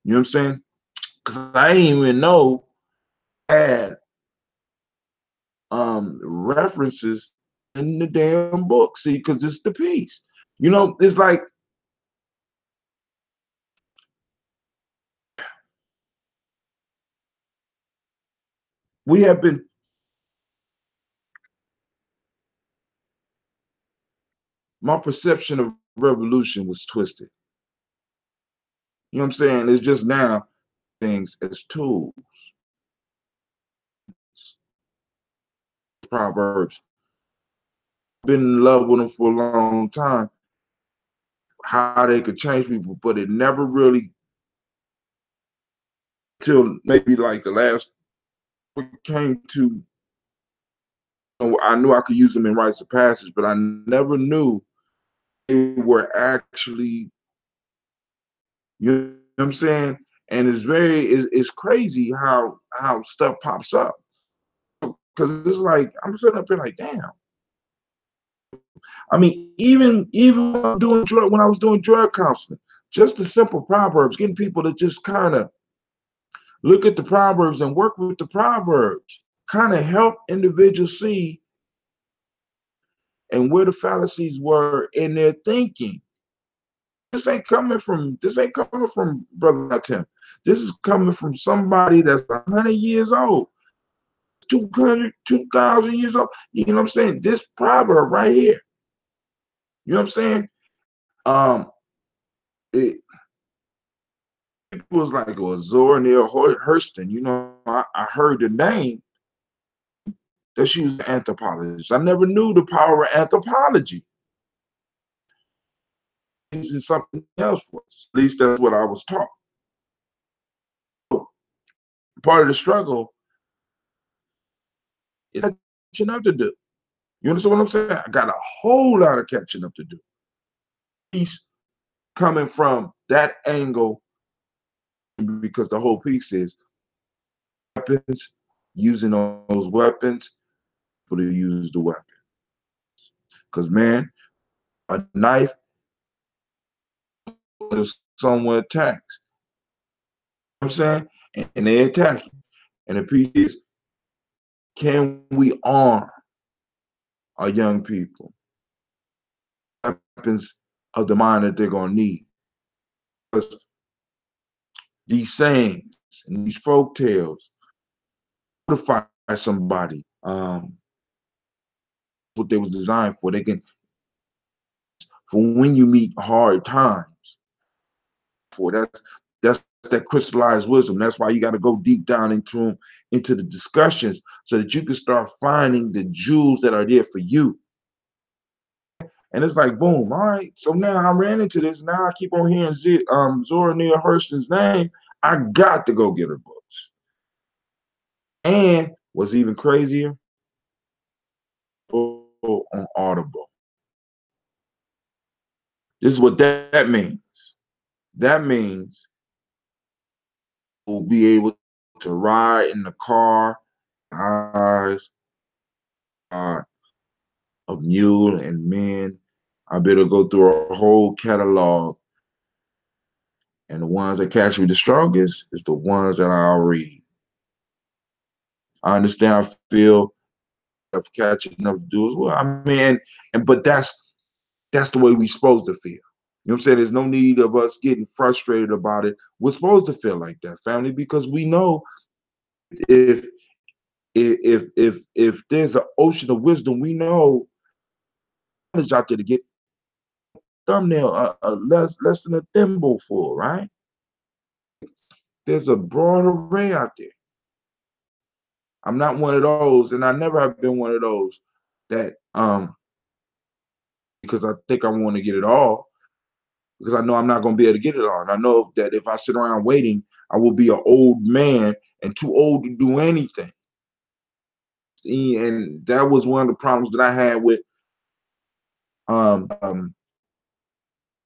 what I'm saying? Because I didn't even know I had references in the damn book. See, because it's the piece. It's like we have been. My perception of revolution was twisted. You know what I'm saying? It's just now things as tools, proverbs. Been in love with them for a long time. How they could change people, but it never really till maybe like the last came to. I knew I could use them in rites of passage, but I never knew they were actually. You know what I'm saying? And it's crazy how stuff pops up because it's like I'm sitting up here like, damn. I mean, even when I was doing drug counseling, just the simple proverbs, getting people to just kind of look at the proverbs and work with the proverbs, kind of help individuals see and where the fallacies were in their thinking. This ain't coming from Brother Tim. This is coming from somebody that's 100 years old, 200, 2,000 years old. You know what I'm saying? This proverb right here. You know what I'm saying? It was like a Zora Neale Hurston. I heard the name that she was an anthropologist. I never knew the power of anthropology. This is something else for us. At least that's what I was taught. Part of the struggle is catching up to do. You understand what I'm saying? I got a whole lot of catching up to do. He's coming from that angle because the whole piece is weapons, using those weapons, but to use the weapon. Because man, a knife is someone attacks. You know what I'm saying? And they attack you. And the piece is, can we arm our young people? Weapons of the mind that they're gonna need. Because these sayings and these folk tales fortify somebody. What they was designed for. They can, for when you meet hard times. For that's that crystallized wisdom. That's why you got to go deep down into the discussions so that you can start finding the jewels that are there for you. And it's like, boom, all right. So now I ran into this. Now I keep on hearing Zora Neale Hurston's name. I got to go get her books. And what's even crazier, on Audible. This is what that means. That means we'll be able to ride in the car, eyes of Mule and Men. I better go through a whole catalog. And the ones that catch me the strongest is the ones that I'll read. I understand, I feel of catching enough to do as well. I mean, but that's the way we're supposed to feel. You know what I'm saying? There's no need of us getting frustrated about it. We're supposed to feel like that, family, because we know if if there's an ocean of wisdom, we know knowledge out there to get thumbnail less than a thimble full, right? There's a broad array out there. I'm not one of those, and I never have been one of those that because I think I want to get it all, because I know I'm not going to be able to get it all. And I know that if I sit around waiting, I will be an old man and too old to do anything. See, and that was one of the problems that I had um, um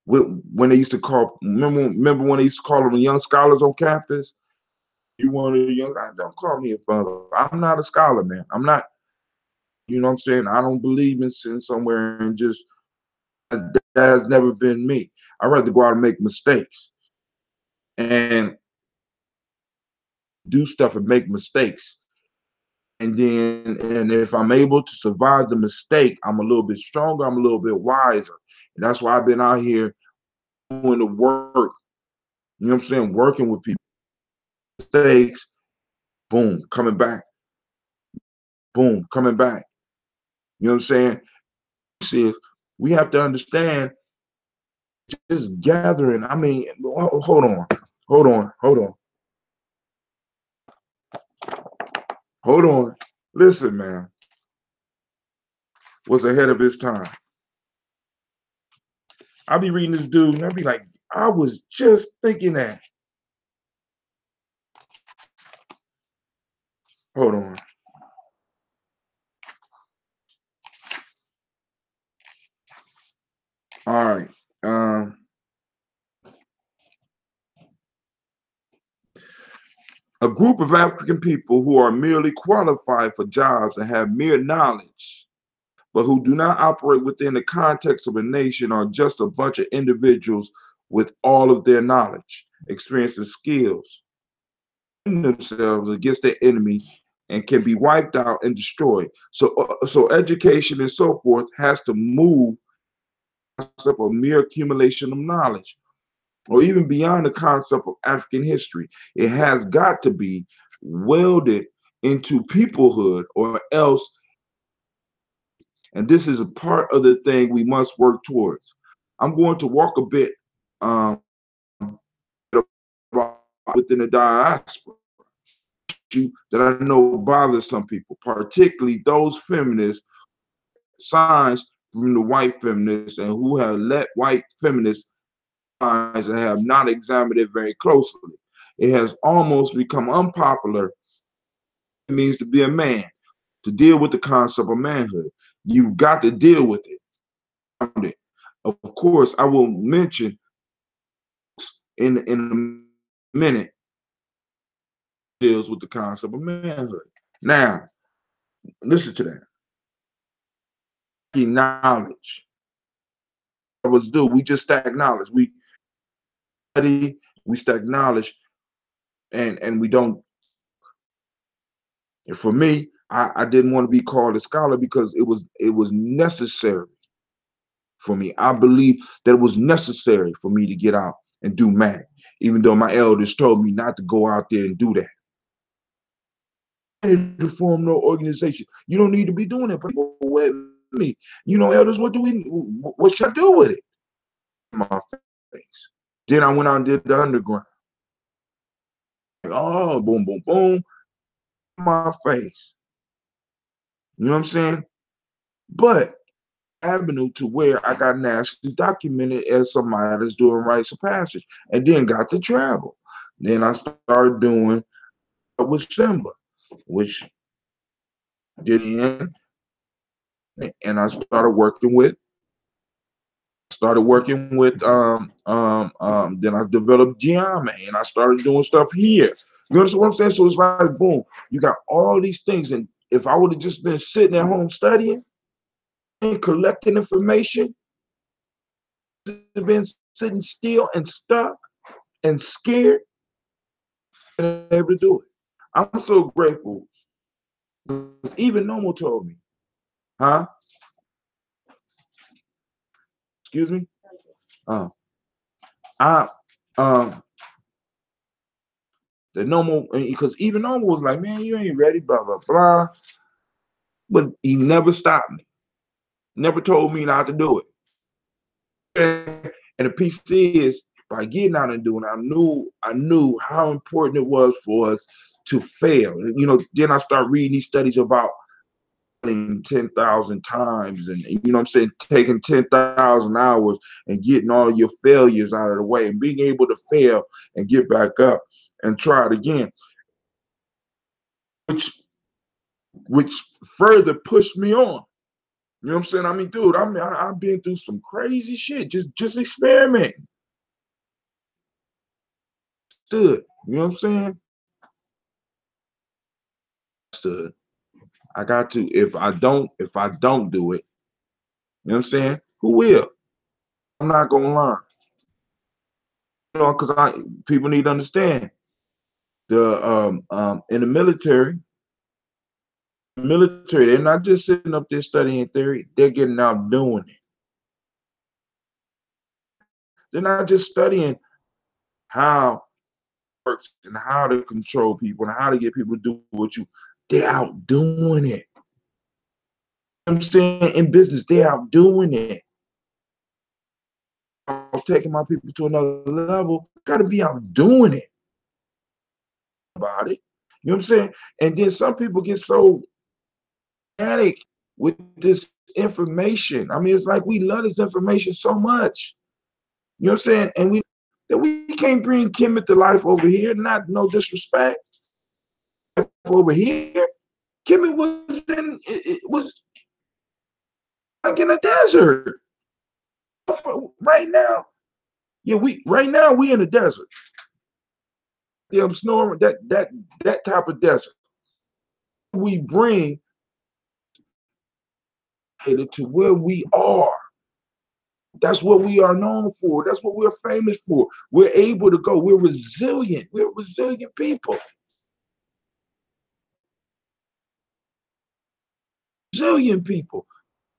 with when they used to call. Remember when they used to call them the young scholars on campus? You want a young? Don't call me a brother. I'm not a scholar, man. I'm not. You know what I'm saying? I don't believe in sitting somewhere and just. That has never been me. I'd rather go out and make mistakes and do stuff and make mistakes. And if I'm able to survive the mistake, I'm a little bit stronger, I'm a little bit wiser. And that's why I've been out here doing the work, you know what I'm saying, working with people. Mistakes, boom, coming back, boom, coming back. You know what I'm saying? Is we have to understand just gathering. I mean, hold on, hold on, hold on, hold on. Listen, man, was ahead of his time. I'll be reading this dude and I'll be like, I was just thinking that. Hold on. All right. A group of African people who are merely qualified for jobs and have mere knowledge, but who do not operate within the context of a nation are just a bunch of individuals with all of their knowledge, experience, and skills themselves against their enemy and can be wiped out and destroyed. So education and so forth has to move up a mere accumulation of knowledge, or even beyond the concept of African history. It has got to be welded into peoplehood, or else, and this is a part of the thing we must work towards. I'm going to walk a bit within the diaspora that I know bothers some people, particularly those feminists, signs from the white feminists, and who have let white feminists and have not examined it very closely. It has almost become unpopular. It means to be a man, to deal with the concept of manhood. You've got to deal with it. Of course, I will mention in a minute deals with the concept of manhood. Now, listen to that. Knowledge. What was do? We just stack knowledge. We study, we stack knowledge, and we don't. And for me, I didn't want to be called a scholar because it was necessary for me. I believe that it was necessary for me to get out and do math, even though my elders told me not to go out there and do that. To form no organization. You don't need to be doing it, but with me. You know, elders, what should I do with it? My face. Then I went out and did the underground. Oh, boom, boom, boom. My face. You know what I'm saying? But avenue to where I got nationally documented as somebody that's doing rites of passage, and then got to travel. Then I started doing with Simba, which did in, and I started working with then I developed Gye-Nyame, and I started doing stuff here. You understand what I'm saying? So it's like boom, you got all these things, and if I would have just been sitting at home studying and collecting information, been sitting still and stuck and scared, and able to do it. I'm so grateful. Even Normal told me, huh? Excuse me? I the normal, because even normal was like, man, you ain't ready, blah blah blah. But he never stopped me, never told me not to do it. And the piece is, by getting out and doing it, I knew how important it was for us to fail. You know, then I start reading these studies about 10,000 times, and you know what I'm saying, taking 10,000 hours and getting all of your failures out of the way and being able to fail and get back up and try it again, which further pushed me on. You know what I'm saying? I mean, dude, I've been through some crazy shit. Just experimenting. Stood. You know what I'm saying? Stood. I got to. If I don't do it, you know what I'm saying? Who will? I'm not gonna lie. You know, because people need to understand the in the military, they're not just sitting up there studying theory, they're getting out doing it. They're not just studying how it works and how to control people and how to get people to do what you, they're out doing it. You know what I'm saying? In business, they're out doing it. I'm taking my people to another level, gotta be out doing it about it. You know what I'm saying? And then some people get so panic with this information. I mean, it's like we love this information so much. You know what I'm saying? And we can't bring Kemet to life over here. Not no disrespect. Over here, Kemet was it was like in a desert. Right now, yeah, we in the desert. Yeah, I'm snoring that type of desert. We bring it to where we are. That's what we are known for. That's what we're famous for. We're able to go. We're resilient. We're resilient people. Resilient people.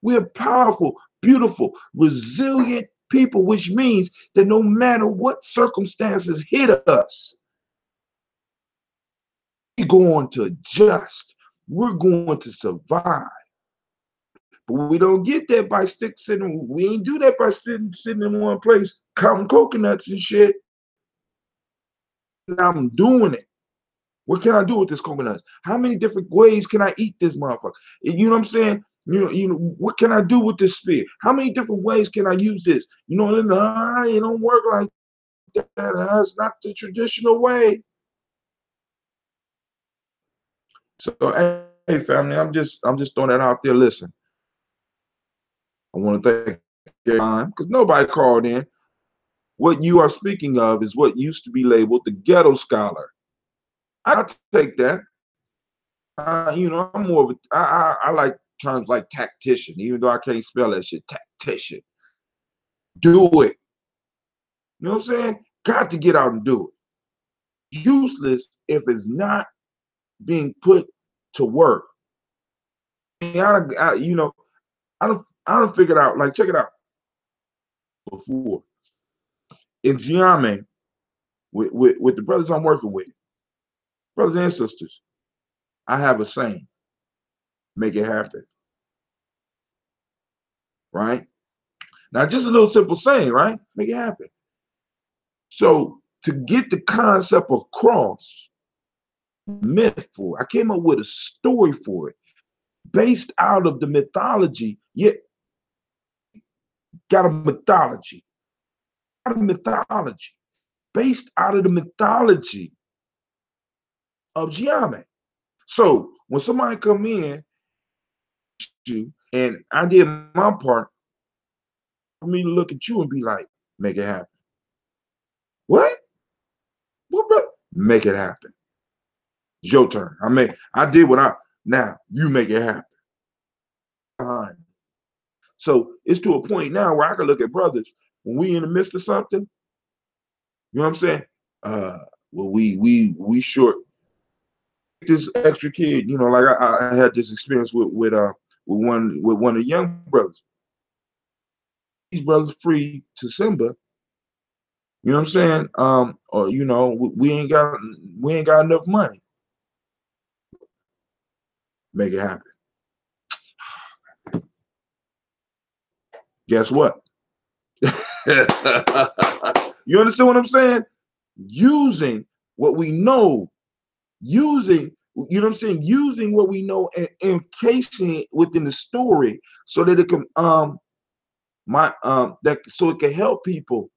We're powerful, beautiful, resilient people, which means that no matter what circumstances hit us, we're going to adjust. We're going to survive. But we don't get that by sitting. We ain't do that by sitting in one place, counting coconuts and shit. And I'm doing it. What can I do with this coconuts? How many different ways can I eat this motherfucker? You know what I'm saying? You know, what can I do with this spear? How many different ways can I use this? You know, it don't work like that. That's not the traditional way. So, hey, family, I'm just throwing that out there. Listen, I want to thank your time because nobody called in. What you are speaking of is what used to be labeled the ghetto scholar. I take that. You know, I'm more of a, I like terms like tactician, even though I can't spell that shit. Tactician. Do it. You know what I'm saying? Got to get out and do it. Useless if it's not being put to work. You know, I don't figure it out. Like, check it out. Before in Gye-Nyame, with the brothers I'm working with, brothers and sisters, I have a saying: make it happen. Right? Now, just a little simple saying, right? Make it happen. So to get the concept across, mythful, I came up with a story for it based out of the mythology. Yet got a mythology, based out of the mythology of Gye-Nyame. So when somebody come in, and I did my part, for me to look at you and be like, make it happen. What? What, bro? Make it happen. It's your turn. I did what now you make it happen. So it's to a point now where I can look at brothers when we in the midst of something. You know what I'm saying? Well, we short this extra kid. You know, like I had this experience with one of the young brothers. These brothers free to Simba. You know what I'm saying? Or you know, we ain't got enough money. Make it happen. Guess what? You understand what I'm saying? Using what we know, using, you know what I'm saying, using what we know and encasing it within the story so that it can so it can help people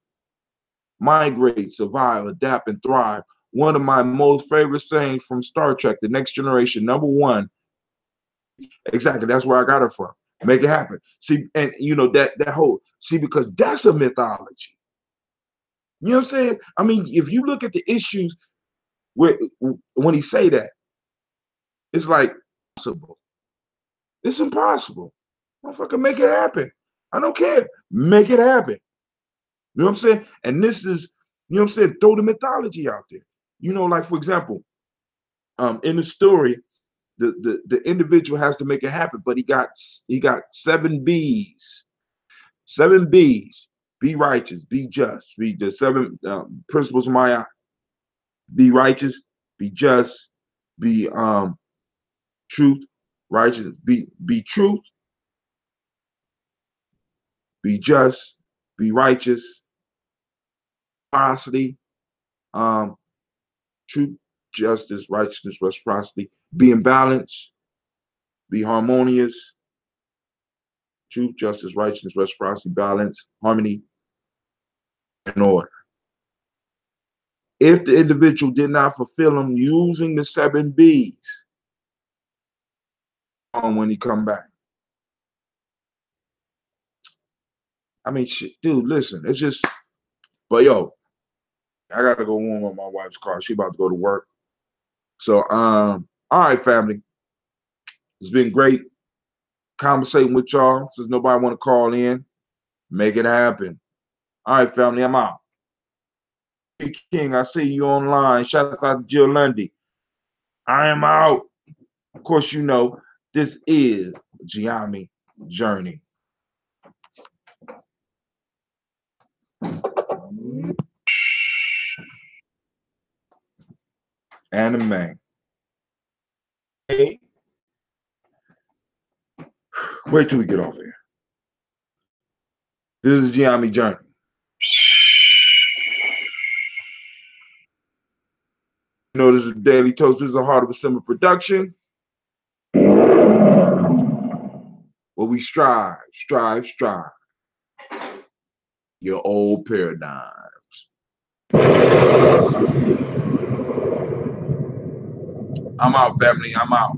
migrate, survive, adapt, and thrive. One of my most favorite sayings from Star Trek, The Next Generation, number one, exactly, that's where I got it from. Make it happen. See, and you know that whole, see, because that's a mythology. You know what I'm saying? I mean, if you look at the issues where when he say that, it's like impossible. It's impossible. Motherfucker, make it happen. I don't care. Make it happen. You know what I'm saying? And this is, you know what I'm saying, throw the mythology out there. You know, like for example, in the story, the individual has to make it happen, but he got 7 B's. 7 B's. Be righteous, be just, be the 7 principles of my eye. Be righteous, be just, be truth, righteous, be truth, be just, be righteous, reciprocity, truth, justice, righteousness, reciprocity, be in balance, be harmonious, truth, justice, righteousness, reciprocity, balance, harmony, and order. If the individual did not fulfill them using the 7 B's, when he come back. I mean, shit, dude, listen, it's just, but yo, I gotta go warm up my wife's car. She about to go to work. So, all right, family. It's been great conversating with y'all. Since nobody want to call in, make it happen. All right, family, I'm out. Hey, King, I see you online. Shout out to Jill Lundy. I am out. Of course, you know, this is Gye-Nyame Journey. Anime. Hey, wait till we get off here. This is Gye-Nyame Journey. You know, this is Daily Toast. This is a Heart of a Simmer production. Where we strive. Your old paradigms. I'm out, family. I'm out.